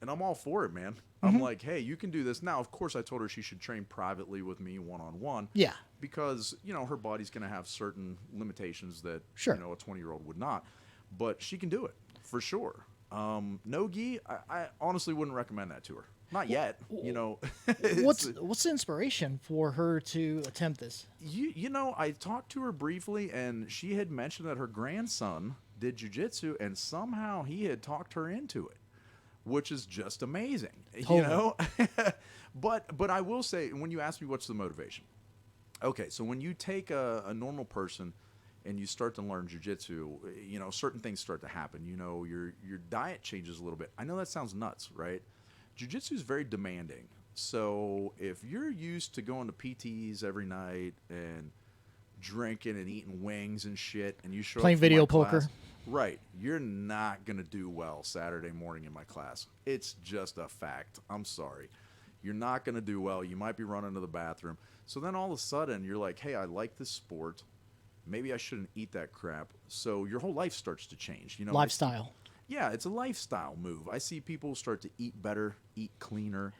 Speaker 2: And I'm all for it, man. I'm like, hey, you can do this. Now, of course, I told her she should train privately with me one-on-one.
Speaker 1: Yeah.
Speaker 2: Because, her body's going to have certain limitations that,
Speaker 1: Sure.
Speaker 2: a 20-year-old would not. But she can do it, for sure. No gi, I honestly wouldn't recommend that to her. Not yet,
Speaker 1: What's the inspiration for her to attempt this?
Speaker 2: I talked to her briefly, and she had mentioned that her grandson did jiu-jitsu, and somehow he had talked her into it, which is just amazing,
Speaker 1: Totally.
Speaker 2: But I will say, when you ask me what's the motivation, okay, so when you take a normal person and you start to learn jiu-jitsu, certain things start to happen. Your diet changes a little bit. I know that sounds nuts, right? Jiu-jitsu is very demanding. So if you're used to going to PTs every night and drinking and eating wings and shit, and you show
Speaker 1: Playing
Speaker 2: up for
Speaker 1: video
Speaker 2: my
Speaker 1: poker.
Speaker 2: class, right, you're not going to do well Saturday morning in my class. It's just a fact. I'm sorry. You're not going to do well. You might be running to the bathroom. So then all of a sudden, you're like, hey, I like this sport. Maybe I shouldn't eat that crap. So your whole life starts to change.
Speaker 1: Lifestyle.
Speaker 2: Yeah, it's a lifestyle move. I see people start to eat better, eat cleaner.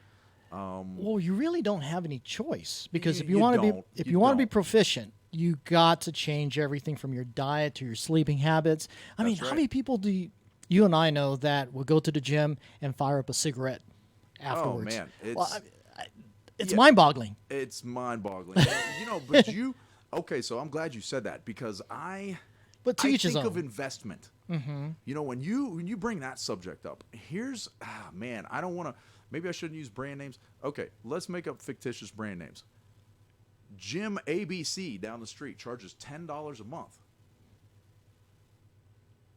Speaker 1: Well, you really don't have any choice because if
Speaker 2: You
Speaker 1: you want to
Speaker 2: don't.
Speaker 1: be
Speaker 2: You
Speaker 1: want to be
Speaker 2: don't.
Speaker 1: proficient, you got to change everything from your diet to your sleeping habits. I mean,
Speaker 2: That's
Speaker 1: how
Speaker 2: right.
Speaker 1: many people do you and I know that will go to the gym and fire up a cigarette afterwards?
Speaker 2: man,
Speaker 1: it's
Speaker 2: yeah.
Speaker 1: mind-boggling.
Speaker 2: It's mind-boggling. But okay, so I'm glad you said that because
Speaker 1: But to
Speaker 2: I
Speaker 1: each his
Speaker 2: think
Speaker 1: own.
Speaker 2: of investment. When you bring that subject up, here's man, I don't want to. Maybe I shouldn't use brand names. Okay, let's make up fictitious brand names. Gym ABC down the street charges $10 a month.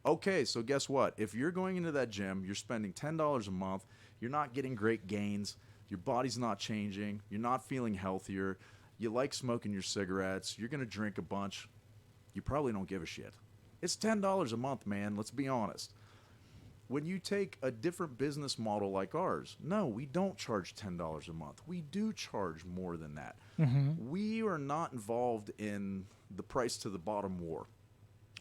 Speaker 2: Okay, so guess what? If you're going into that gym, you're spending $10 a month. You're not getting great gains. Your body's not changing. You're not feeling healthier. You like smoking your cigarettes. You're going to drink a bunch. You probably don't give a shit. It's $10 a month, man. Let's be honest. When you take a different business model like ours, no, we don't charge $10 a month. We do charge more than that. We are not involved in the price to the bottom war,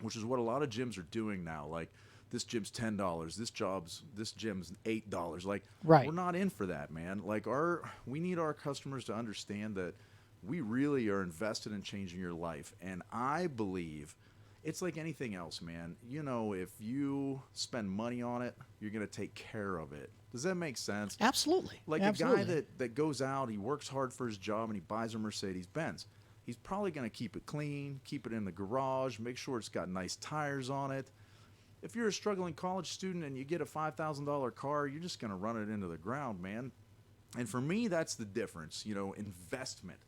Speaker 2: which is what a lot of gyms are doing now. Like, this gym's $10, this gym's $8. Like,
Speaker 1: Right.
Speaker 2: we're not in for that, man. Like, we need our customers to understand that we really are invested in changing your life. And I believe it's like anything else, man. You know, if you spend money on it, you're going to take care of it. Does that make sense?
Speaker 1: Absolutely.
Speaker 2: Like
Speaker 1: Absolutely.
Speaker 2: a guy that goes out, he works hard for his job, and he buys a Mercedes-Benz. He's probably going to keep it clean, keep it in the garage, make sure it's got nice tires on it. If you're a struggling college student and you get a $5,000 car, you're just going to run it into the ground, man. And for me, that's the difference. You know, investment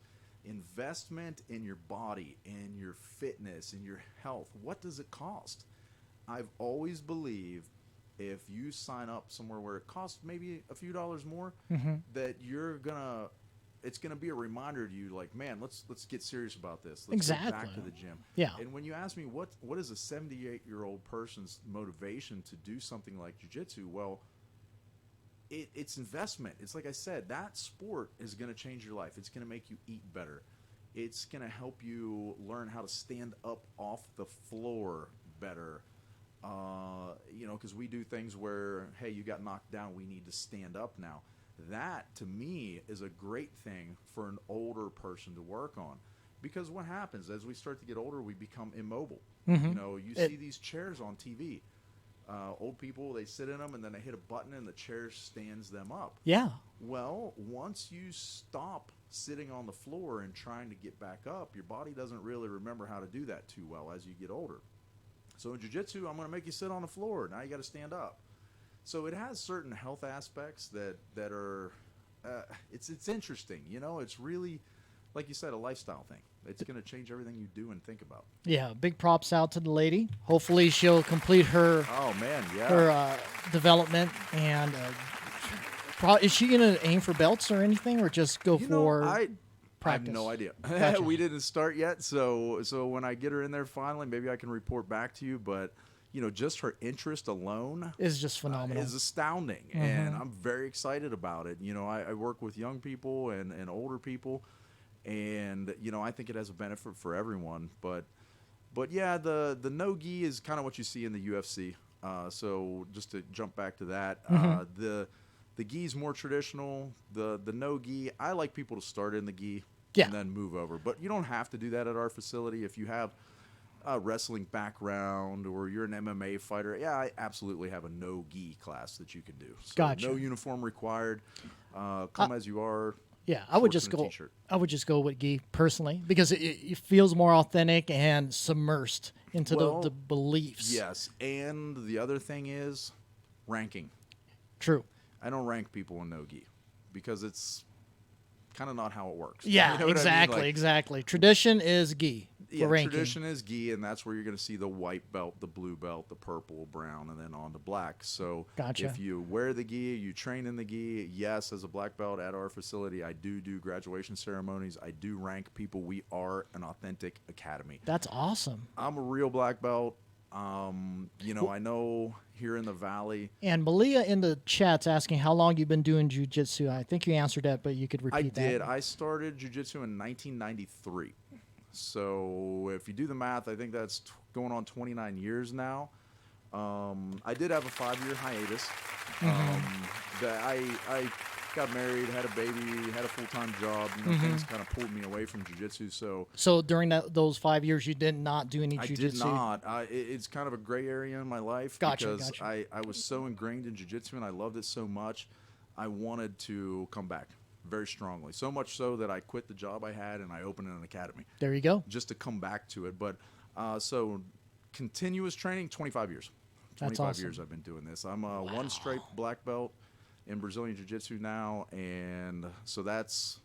Speaker 2: in your body, in your fitness, in your health. What does it cost? I've always believed if you sign up somewhere where it costs maybe a few dollars more, that it's gonna be a reminder to you, like, man, let's get serious about this. Let's
Speaker 1: Exactly.
Speaker 2: get back to the gym.
Speaker 1: Yeah.
Speaker 2: And when you ask me what is a 78-year-old person's motivation to do something like jiu-jitsu, well, it's investment. It's like I said, that sport is going to change your life. It's going to make you eat better. It's going to help you learn how to stand up off the floor better. You know, because we do things where, hey, you got knocked down, we need to stand up now. That, to me, is a great thing for an older person to work on. Because what happens as we start to get older, we become immobile. You know, you see these chairs on TV. Old people, they sit in them and then they hit a button and the chair stands them up.
Speaker 1: Yeah.
Speaker 2: Well, once you stop sitting on the floor and trying to get back up, your body doesn't really remember how to do that too well as you get older. So in jiu-jitsu, I'm going to make you sit on the floor. Now you got to stand up. So it has certain health aspects that are, it's interesting. You know, it's really, like you said, a lifestyle thing. It's going to change everything you do and think about.
Speaker 1: Yeah. Big props out to the lady. Hopefully she'll complete her
Speaker 2: Oh, man, yeah.
Speaker 1: her development. And is she going to aim for belts or anything, or just go
Speaker 2: You
Speaker 1: for
Speaker 2: know, I have
Speaker 1: practice?
Speaker 2: no idea.
Speaker 1: Gotcha.
Speaker 2: We didn't start yet, so when I get her in there finally, maybe I can report back to you. But you know, just her interest alone
Speaker 1: Is just phenomenal.
Speaker 2: is astounding, and I'm very excited about it. You know, I work with young people and older people, and you know, I think it has a benefit for everyone. But yeah, the no gi is kind of what you see in the UFC. So just to jump back to that, the gi is more traditional. The no gi, I like people to start in the gi
Speaker 1: Yeah.
Speaker 2: and then move over. But you don't have to do that at our facility. If you have a wrestling background or you're an MMA fighter, yeah, I absolutely have a no gi class that you can do. So
Speaker 1: Gotcha.
Speaker 2: no uniform required. Come as you are.
Speaker 1: Yeah, I would
Speaker 2: shorts
Speaker 1: just
Speaker 2: and a
Speaker 1: go.
Speaker 2: t-shirt.
Speaker 1: I would just go with gi personally, because it feels more authentic and submersed into
Speaker 2: Well,
Speaker 1: the beliefs.
Speaker 2: Yes, and the other thing is ranking.
Speaker 1: True.
Speaker 2: I don't rank people in no gi because it's kind of not how it works.
Speaker 1: Yeah,
Speaker 2: You know what I mean?
Speaker 1: exactly,
Speaker 2: Like,
Speaker 1: exactly. Tradition is gi for
Speaker 2: yeah,
Speaker 1: ranking.
Speaker 2: tradition is gi, and that's where you're going to see the white belt, the blue belt, the purple, brown, and then on to black. So
Speaker 1: Gotcha.
Speaker 2: if you wear the gi, you train in the gi. Yes, as a black belt at our facility, I do graduation ceremonies. I do rank people. We are an authentic academy.
Speaker 1: That's awesome.
Speaker 2: I'm a real black belt. You know, I know here in the Valley,
Speaker 1: And Malia in the chat's asking how long you've been doing jiu-jitsu. I think you answered that, but you could repeat
Speaker 2: I
Speaker 1: that.
Speaker 2: did. I started jiu-jitsu in 1993. So if you do the math, I think that's going on 29 years now. I did have a 5-year hiatus. That I got married, had a baby, had a full-time job. You know, things kind of pulled me away from jiu-jitsu.
Speaker 1: So during those 5 years, you did not do any
Speaker 2: I
Speaker 1: jiu-jitsu?
Speaker 2: did not. It's kind of a gray area in my life
Speaker 1: Gotcha,
Speaker 2: because
Speaker 1: gotcha.
Speaker 2: I was so ingrained in jiu-jitsu and I loved it so much. I wanted to come back very strongly. So much so that I quit the job I had and I opened an academy
Speaker 1: There you go.
Speaker 2: just to come back to it. But so continuous training, 25 years.
Speaker 1: That's
Speaker 2: 25
Speaker 1: awesome.
Speaker 2: years I've been doing this. I'm a one-stripe black belt in Brazilian Jiu-Jitsu now, and so that's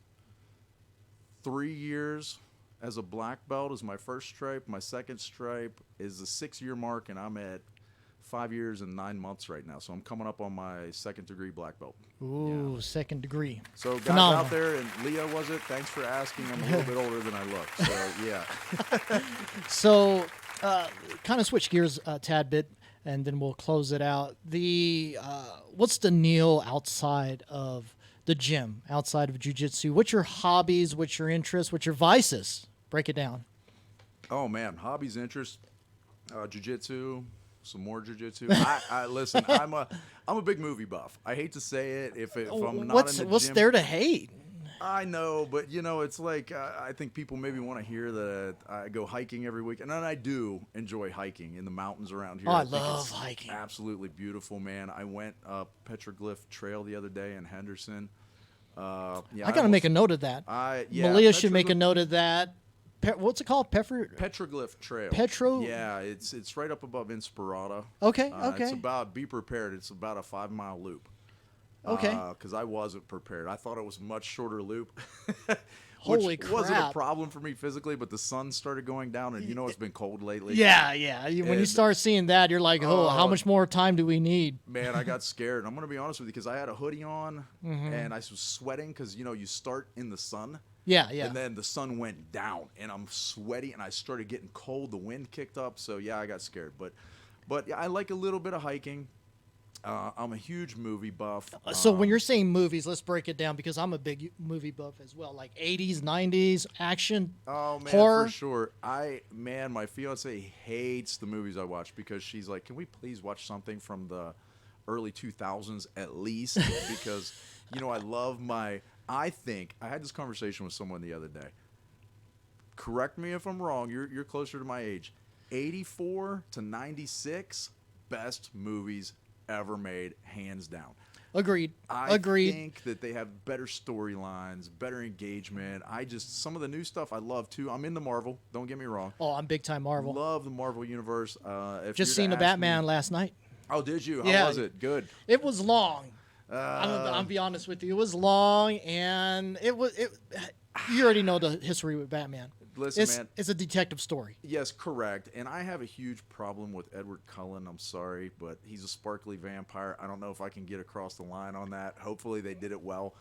Speaker 2: 3 years as a black belt is my first stripe. My second stripe is the 6-year mark, and I'm at 5 years and 9 months right now. So I'm coming up on my second-degree black belt.
Speaker 1: Ooh, second degree.
Speaker 2: So guys
Speaker 1: Phenomenal.
Speaker 2: out there, and Leah was it? Thanks for asking. I'm a little bit older than I look. So yeah.
Speaker 1: So, kind of switch gears a tad bit, and then we'll close it out. What's the Neale outside of the gym, outside of jiu-jitsu? What's your hobbies? What's your interests? What's your vices? Break it down.
Speaker 2: Oh man, hobbies, interests, jiu-jitsu, some more jujitsu. I listen. I'm a big movie buff. I hate to say it. If I'm not in the
Speaker 1: What's
Speaker 2: gym,
Speaker 1: there to hate?
Speaker 2: I know, but it's like I think people maybe want to hear that I go hiking every week, and I do enjoy hiking in the mountains around here.
Speaker 1: Oh, I
Speaker 2: think
Speaker 1: love
Speaker 2: it's
Speaker 1: hiking.
Speaker 2: absolutely beautiful, man. I went up Petroglyph Trail the other day in Henderson. Yeah,
Speaker 1: I gotta make a note of that.
Speaker 2: Yeah,
Speaker 1: Malia should make a note of that. What's it called?
Speaker 2: Petroglyph Trail. Yeah, it's right up above Inspirata.
Speaker 1: Okay,
Speaker 2: It's about, be prepared. It's about a 5-mile loop.
Speaker 1: Okay.
Speaker 2: Because I wasn't prepared. I thought it was a much shorter loop.
Speaker 1: Holy
Speaker 2: which wasn't a
Speaker 1: crap.
Speaker 2: problem for me physically, but the sun started going down, and it's been cold lately.
Speaker 1: Yeah. When you start seeing that, you're like, oh, how much more time do we need?
Speaker 2: Man, I got scared. I'm going to be honest with you because I had a hoodie on, and I was sweating because, you start in the sun.
Speaker 1: Yeah.
Speaker 2: And then the sun went down, and I'm sweaty, and I started getting cold. The wind kicked up, so yeah, I got scared. But yeah, I like a little bit of hiking. I'm a huge movie buff.
Speaker 1: So when you're saying movies, let's break it down because I'm a big movie buff as well, like 80s, 90s, action,
Speaker 2: oh man,
Speaker 1: horror.
Speaker 2: for sure. My fiance hates the movies I watch because she's like, "Can we please watch something from the early 2000s at least?" Because I love my. I think I had this conversation with someone the other day. Correct me if I'm wrong. You're closer to my age. 84 to 96, best movies ever made, hands down.
Speaker 1: Agreed.
Speaker 2: I think that they have better storylines, better engagement. Some of the new stuff I love too. I'm into Marvel. Don't get me wrong.
Speaker 1: Oh, I'm big time Marvel.
Speaker 2: Love the Marvel universe.
Speaker 1: Just seen the Batman last night.
Speaker 2: Oh, did you? How was it? Good.
Speaker 1: It was long. I'll be honest with you. It was long, and you already know the history with Batman.
Speaker 2: Listen, man.
Speaker 1: It's a detective story.
Speaker 2: Yes, correct. And I have a huge problem with Edward Cullen. I'm sorry, but he's a sparkly vampire. I don't know if I can get across the line on that. Hopefully they did it well.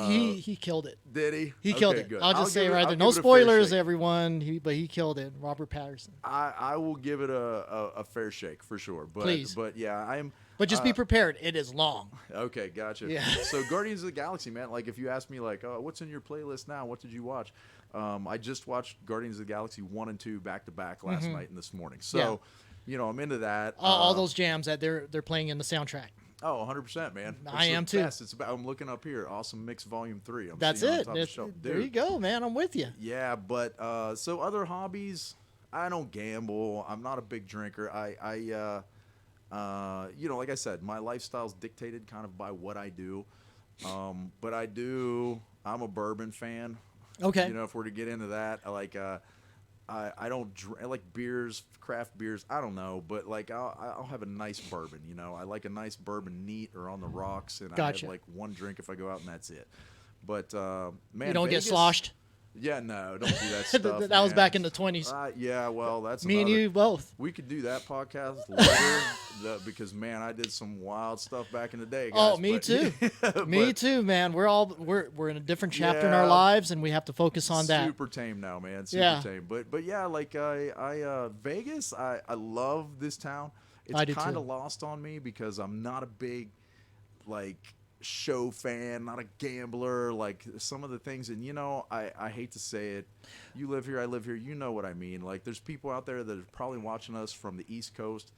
Speaker 1: He killed it.
Speaker 2: Did he?
Speaker 1: He killed it.
Speaker 2: Good.
Speaker 1: I'll just say right there. No
Speaker 2: give it a fair
Speaker 1: spoilers,
Speaker 2: shake.
Speaker 1: everyone. But he killed it. Robert Pattinson.
Speaker 2: I will give it a fair shake for sure. But,
Speaker 1: Please.
Speaker 2: But yeah, I'm.
Speaker 1: But just be prepared. It is long.
Speaker 2: Okay, gotcha.
Speaker 1: Yeah.
Speaker 2: So Guardians of the Galaxy, man. Like if you ask me, like, what's in your playlist now? What did you watch? I just watched Guardians of the Galaxy 1 and 2 back to back last night and this morning. So, I'm into that.
Speaker 1: All those jams that they're playing in the soundtrack.
Speaker 2: Oh, 100%, man.
Speaker 1: I am too.
Speaker 2: It's about. I'm looking up here. Awesome Mix Volume 3.
Speaker 1: That's
Speaker 2: seeing
Speaker 1: it.
Speaker 2: on top of the shelf.
Speaker 1: There you go, man. I'm with you.
Speaker 2: Yeah, but so other hobbies, I don't gamble. I'm not a big drinker. Like I said, my lifestyle's dictated kind of by what I do. But I'm a bourbon fan.
Speaker 1: Okay.
Speaker 2: If we're to get into that, I don't drink, I like beers, craft beers. I don't know, but like I'll have a nice bourbon. I like a nice bourbon neat or on the rocks, and
Speaker 1: Gotcha.
Speaker 2: I have like one drink if I go out, and that's it. But man,
Speaker 1: You don't
Speaker 2: Vegas,
Speaker 1: get sloshed.
Speaker 2: Yeah, no, don't do that stuff.
Speaker 1: That was
Speaker 2: man.
Speaker 1: back in the 20s.
Speaker 2: Yeah, well, that's
Speaker 1: Me and
Speaker 2: another-
Speaker 1: you both.
Speaker 2: We could do that podcast later because man, I did some wild stuff back in the day. Guys,
Speaker 1: Oh, me too. Me too, man. We're in a different chapter in our
Speaker 2: Yeah.
Speaker 1: lives, and we have to focus on that.
Speaker 2: Super tame now, man. Super
Speaker 1: Yeah.
Speaker 2: tame. But yeah, like Vegas, I love this town.
Speaker 1: I do
Speaker 2: It's kind
Speaker 1: too.
Speaker 2: of lost on me because I'm not a big like show fan, not a gambler, like some of the things. And I hate to say it, you live here, I live here, you know what I mean. Like there's people out there that are probably watching us from the East Coast,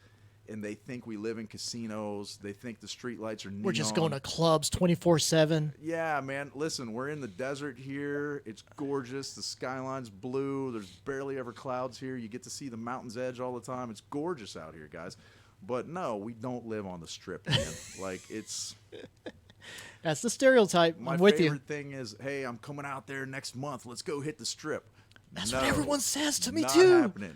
Speaker 2: and they think we live in casinos. They think the street lights are neon.
Speaker 1: We're just going to clubs 24/7.
Speaker 2: Yeah, man. Listen, we're in the desert here. It's gorgeous. The skyline's blue. There's barely ever clouds here. You get to see the mountain's edge all the time. It's gorgeous out here, guys. But no, we don't live on the strip, man. Like it's
Speaker 1: That's the stereotype.
Speaker 2: my
Speaker 1: I'm with
Speaker 2: favorite
Speaker 1: you.
Speaker 2: thing is, hey, I'm coming out there next month. Let's go hit the strip.
Speaker 1: That's
Speaker 2: No,
Speaker 1: what everyone says to me
Speaker 2: not
Speaker 1: too.
Speaker 2: happening.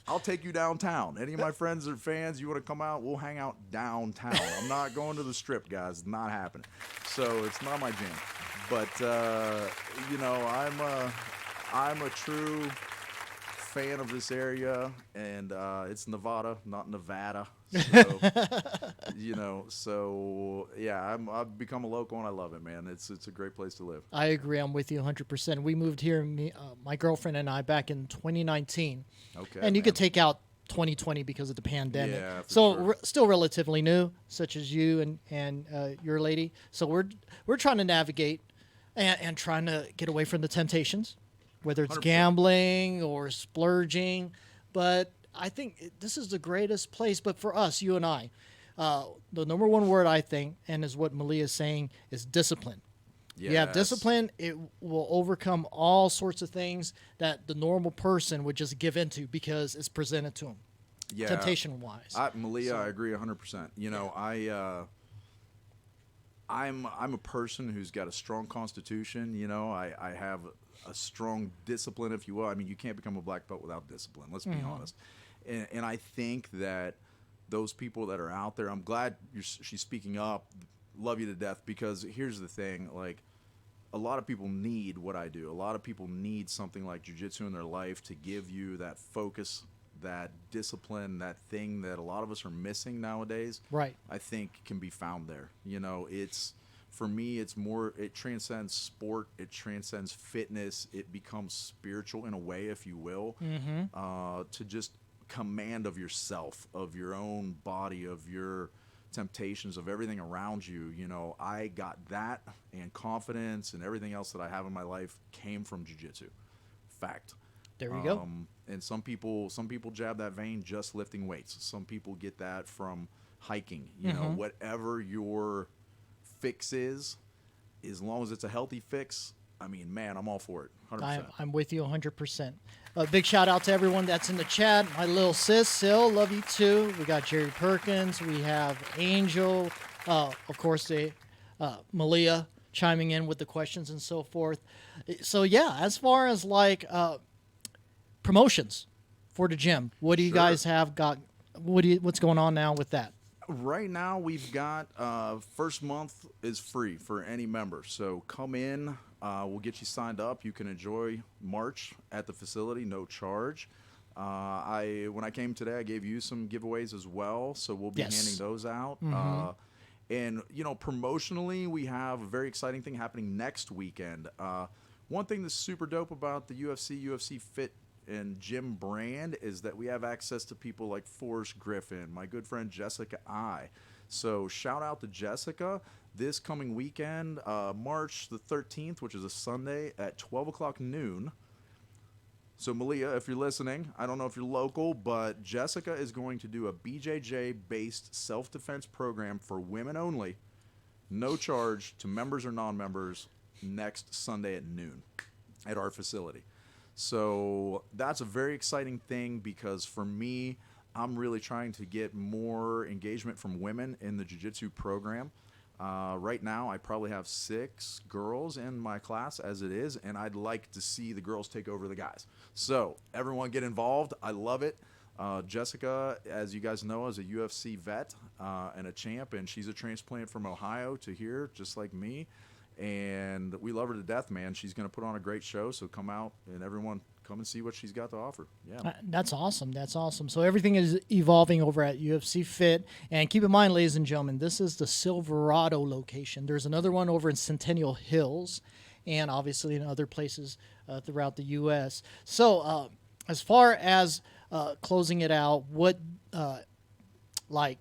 Speaker 2: I'll take you downtown. Any of my friends or fans, you want to come out, we'll hang out downtown. I'm not going to the strip, guys. Not happening. So it's not my jam. But I'm a true fan of this area, and it's Nevada, not Nevada. So yeah, I've become a local and I love it, man. It's a great place to live.
Speaker 1: I agree. I'm with you 100%. We moved here, my girlfriend and I, back in 2019.
Speaker 2: Okay.
Speaker 1: And you
Speaker 2: man.
Speaker 1: could take out 2020 because of the pandemic.
Speaker 2: Yeah, for
Speaker 1: so
Speaker 2: sure.
Speaker 1: we're still relatively new, such as you and your lady. So we're trying to navigate and trying to get away from the temptations, whether it's
Speaker 2: 100%.
Speaker 1: gambling or splurging. But I think this is the greatest place. But for us, you and I, the number one word I think, and is what Malia is saying, is discipline. You have
Speaker 2: Yes.
Speaker 1: discipline, it will overcome all sorts of things that the normal person would just give into because it's presented to them,
Speaker 2: Yeah.
Speaker 1: temptation wise.
Speaker 2: Malia, I
Speaker 1: So,
Speaker 2: agree 100%. You
Speaker 1: yeah.
Speaker 2: know, I'm a person who's got a strong constitution. You know, I have a strong discipline, if you will. I mean, you can't become a black belt without discipline. Let's be honest. And I think that those people that are out there, I'm glad she's speaking up. Love you to death, because here's the thing, like, a lot of people need what I do. A lot of people need something like jiu-jitsu in their life to give you that focus, that discipline, that thing that a lot of us are missing nowadays.
Speaker 1: Right.
Speaker 2: I think can be found there. You know, it's, for me, it's more, it transcends sport, it transcends fitness, it becomes spiritual in a way, if you will, to just command of yourself, of your own body, of your temptations, of everything around you. You know, I got that, and confidence and everything else that I have in my life came from jiu-jitsu. Fact.
Speaker 1: There you go.
Speaker 2: And some people jab that vein just lifting weights. Some people get that from hiking. You know, whatever your fix is, as long as it's a healthy fix, I mean, man, I'm all for it. 100%.
Speaker 1: I'm with you 100%. A big shout out to everyone that's in the chat. My little sis, Sil, love you too. We got Jerry Perkins. We have Angel. Of course, Malia chiming in with the questions and so forth. So, yeah, as far as like promotions for the gym, what do you
Speaker 2: Sure.
Speaker 1: guys have got? What's going on now with that?
Speaker 2: Right now, we've got first month is free for any member. So come in, we'll get you signed up. You can enjoy March at the facility, no charge. When I came today, I gave you some giveaways as well, so we'll be
Speaker 1: Yes.
Speaker 2: handing those out. And you know, promotionally, we have a very exciting thing happening next weekend. One thing that's super dope about the UFC Fit and gym brand is that we have access to people like Forrest Griffin, my good friend Jessica I. So shout out to Jessica. This coming weekend, March the 13th, which is a Sunday at 12 o'clock noon. So Malia, if you're listening, I don't know if you're local, but Jessica is going to do a BJJ-based self-defense program for women only, no charge to members or non-members, next Sunday at noon at our facility. So that's a very exciting thing, because for me, I'm really trying to get more engagement from women in the jiu-jitsu program. Right now, I probably have 6 girls in my class as it is, and I'd like to see the girls take over the guys. So everyone get involved. I love it. Jessica, as you guys know, is a UFC vet and a champ, and she's a transplant from Ohio to here, just like me. And we love her to death, man. She's going to put on a great show, so come out and everyone come and see what she's got to offer. Yeah.
Speaker 1: That's awesome. That's awesome. So everything is evolving over at UFC Fit. And keep in mind, ladies and gentlemen, this is the Silverado location. There's another one over in Centennial Hills, and obviously in other places throughout the U.S. So as far as closing it out, what like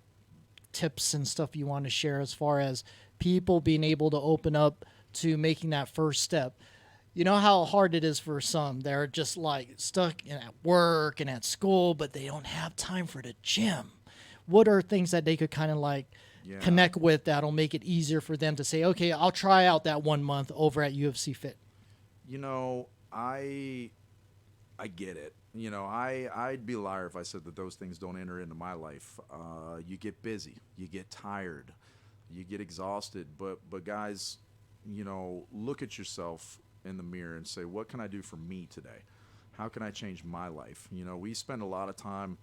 Speaker 1: tips and stuff you want to share as far as people being able to open up to making that first step? You know how hard it is for some. They're just like stuck at work and at school, but they don't have time for the gym. What are things that they could kind of like connect with that'll make it easier for them to say, okay, I'll try out that 1 month over at UFC Fit?
Speaker 2: You know, I get it. You know, I'd be a liar if I said that those things don't enter into my life. You get busy, you get tired, you get exhausted, but guys, you know, look at yourself in the mirror and say, what can I do for me today? How can I change my life? You know, we spend a lot of time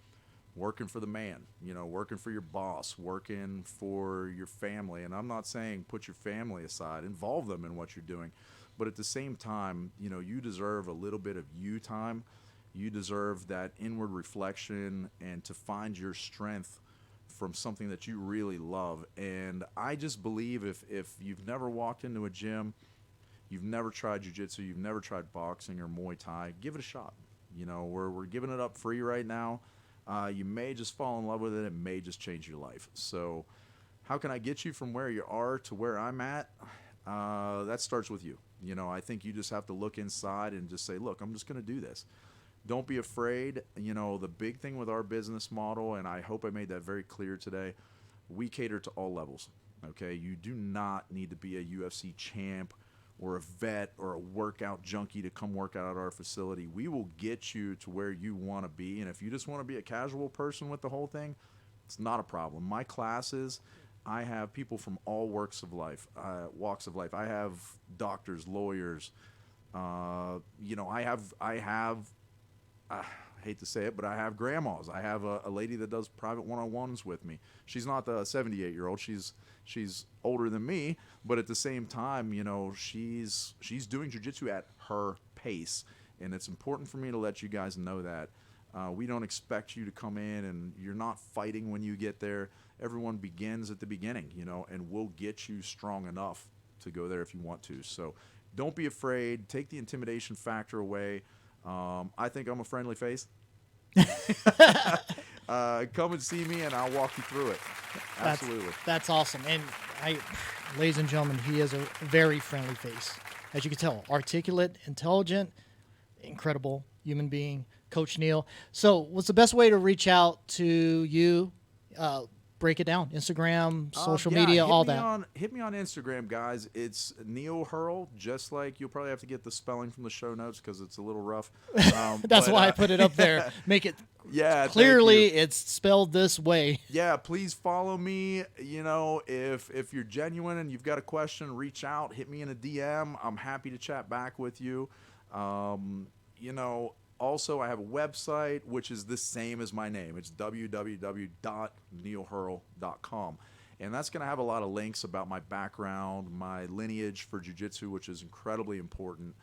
Speaker 2: working for the man, you know, working for your boss, working for your family. And I'm not saying put your family aside, involve them in what you're doing. But at the same time, you know, you deserve a little bit of you time. You deserve that inward reflection and to find your strength from something that you really love. And I just believe if you've never walked into a gym, you've never tried jiu-jitsu, you've never tried boxing or Muay Thai, give it a shot. You know, we're giving it up free right now. You may just fall in love with it. It may just change your life. So how can I get you from where you are to where I'm at? That starts with you. You know, I think you just have to look inside and just say, look, I'm just going to do this. Don't be afraid. You know, the big thing with our business model, and I hope I made that very clear today, we cater to all levels. Okay, you do not need to be a UFC champ or a vet or a workout junkie to come work out at our facility. We will get you to where you want to be. And if you just want to be a casual person with the whole thing, it's not a problem. My classes, I have people from all walks of life. I have doctors, lawyers. I hate to say it, but I have grandmas. I have a lady that does private one-on-ones with me. She's not the 78-year-old. She's older than me, but at the same time, you know, she's doing jiu-jitsu at her pace, and it's important for me to let you guys know that. We don't expect you to come in and you're not fighting when you get there. Everyone begins at the beginning, you know, and we'll get you strong enough to go there if you want to. So don't be afraid. Take the intimidation factor away. I think I'm a friendly face. Come and see me, and I'll walk you through it. Absolutely.
Speaker 1: That's awesome. And ladies and gentlemen, he is a very friendly face. As you can tell, articulate, intelligent, incredible human being, Coach Neale. So what's the best way to reach out to you? Break it down. Instagram, social media, all that.
Speaker 2: Hit me on Instagram, guys. It's Neale Hoerle, just like you'll probably have to get the spelling from the show notes because it's a little rough.
Speaker 1: That's why I put it up there. Make it clearly it's spelled this way.
Speaker 2: Yeah, please follow me. You know, if you're genuine and you've got a question, reach out. Hit me in a DM. I'm happy to chat back with you. You know, also, I have a website, which is the same as my name. It's www.nealehoerle.com. And that's going to have a lot of links about my background, my lineage for jiu-jitsu, which is incredibly important.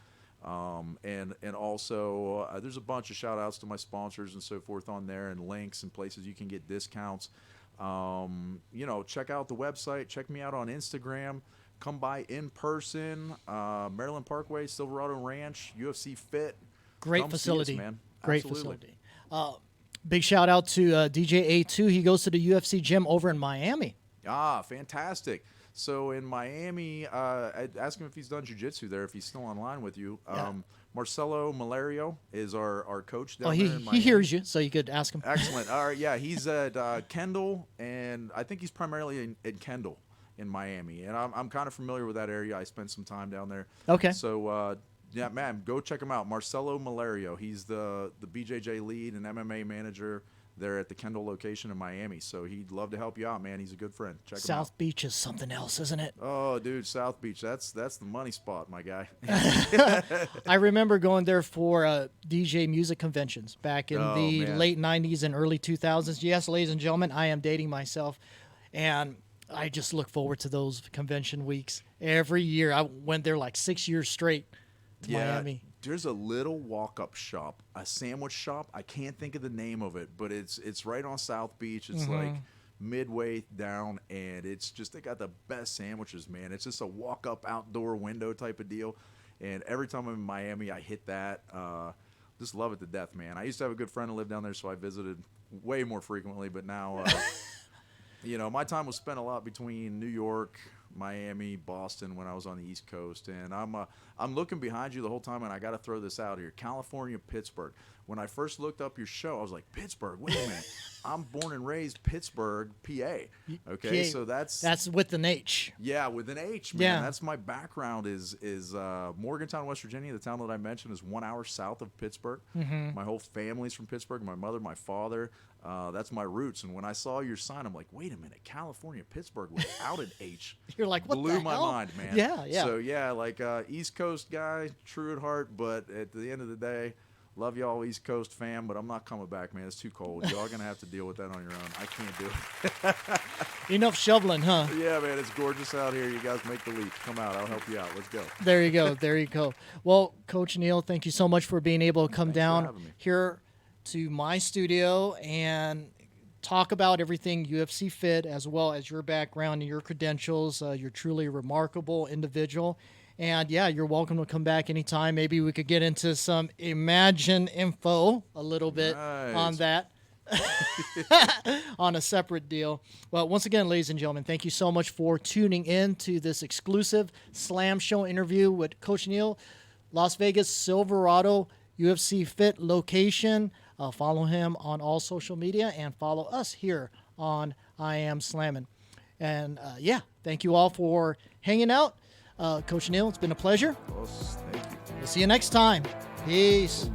Speaker 2: And also, there's a bunch of shout-outs to my sponsors and so forth on there, and links and places you can get discounts. You know, check out the website. Check me out on Instagram. Come by in person. Maryland Parkway, Silverado Ranch, UFC Fit.
Speaker 1: Great facility,
Speaker 2: man.
Speaker 1: Great
Speaker 2: Absolutely.
Speaker 1: facility. Big shout out to DJ A2. He goes to the UFC gym over in Miami.
Speaker 2: Ah, fantastic. So in Miami, I'd ask him if he's done jiu-jitsu there, if he's still online with you. Marcelo Malario is our coach down there in Miami.
Speaker 1: He hears you, so you could ask him.
Speaker 2: Excellent. All right, yeah, he's at Kendall, and I think he's primarily in Kendall in Miami. And I'm kind of familiar with that area. I spent some time down there.
Speaker 1: Okay.
Speaker 2: So, yeah, man, go check him out. Marcelo Malario. He's the BJJ lead and MMA manager there at the Kendall location in Miami. So he'd love to help you out, man. He's a good friend. Check him out.
Speaker 1: South Beach is something else, isn't it?
Speaker 2: Oh, dude, South Beach. That's the money spot, my guy.
Speaker 1: I remember going there for DJ music conventions back in the late 90s and early 2000s. Yes, ladies and gentlemen, I am dating myself. And I just look forward to those convention weeks every year. I went there like 6 years straight. Miami.
Speaker 2: There's a little walk-up shop, a sandwich shop. I can't think of the name of it, but it's right on South Beach. It's like midway down, and it's just, they got the best sandwiches, man. It's just a walk-up outdoor window type of deal. And every time I'm in Miami, I hit that. Just love it to death, man. I used to have a good friend who lived down there, so I visited way more frequently. But now, you know, my time was spent a lot between New York, Miami, Boston when I was on the East Coast, and I'm looking behind you the whole time, and I got to throw this out here. California, Pittsburgh. When I first looked up your show, I was like, Pittsburgh. Wait a minute. I'm born and raised Pittsburgh, PA. Okay,
Speaker 1: PA,
Speaker 2: so that's
Speaker 1: with an H.
Speaker 2: Yeah, with an H, man. Yeah. That's my background. Is Morgantown, West Virginia. The town that I mentioned is 1 hour south of Pittsburgh. My whole family's from Pittsburgh. My mother, my father. That's my roots. And when I saw your sign, I'm like, wait a minute, California, Pittsburgh without an H.
Speaker 1: You're like, what
Speaker 2: blew
Speaker 1: the
Speaker 2: my
Speaker 1: hell?
Speaker 2: mind, man.
Speaker 1: Yeah, yeah.
Speaker 2: So yeah, like East Coast guy, true at heart, but at the end of the day, love y'all East Coast fam, but I'm not coming back, man. It's too cold. Y'all gonna have to deal with that on your own. I can't do it.
Speaker 1: Enough shoveling, huh?
Speaker 2: Yeah, man, it's gorgeous out here. You guys make the leap. Come out. I'll help you out. Let's go.
Speaker 1: There you go. There you go. Well, Coach Neale, thank you so much for being able to come down here to my studio and talk about everything UFC Fit, as well as your background and your credentials. You're truly a remarkable individual. And, yeah, you're welcome to come back anytime. Maybe we could get into some Imagine info a little bit on that on a separate deal. Well, once again, ladies and gentlemen, thank you so much for tuning in to this exclusive Slam Show interview with Coach Neale, Las Vegas Silverado UFC Fit location. Follow him on all social media and follow us here on I Am Slammin'. And thank you all for hanging out. Coach Neale, it's been a pleasure.
Speaker 2: Thank you.
Speaker 1: We'll see you next time. Peace.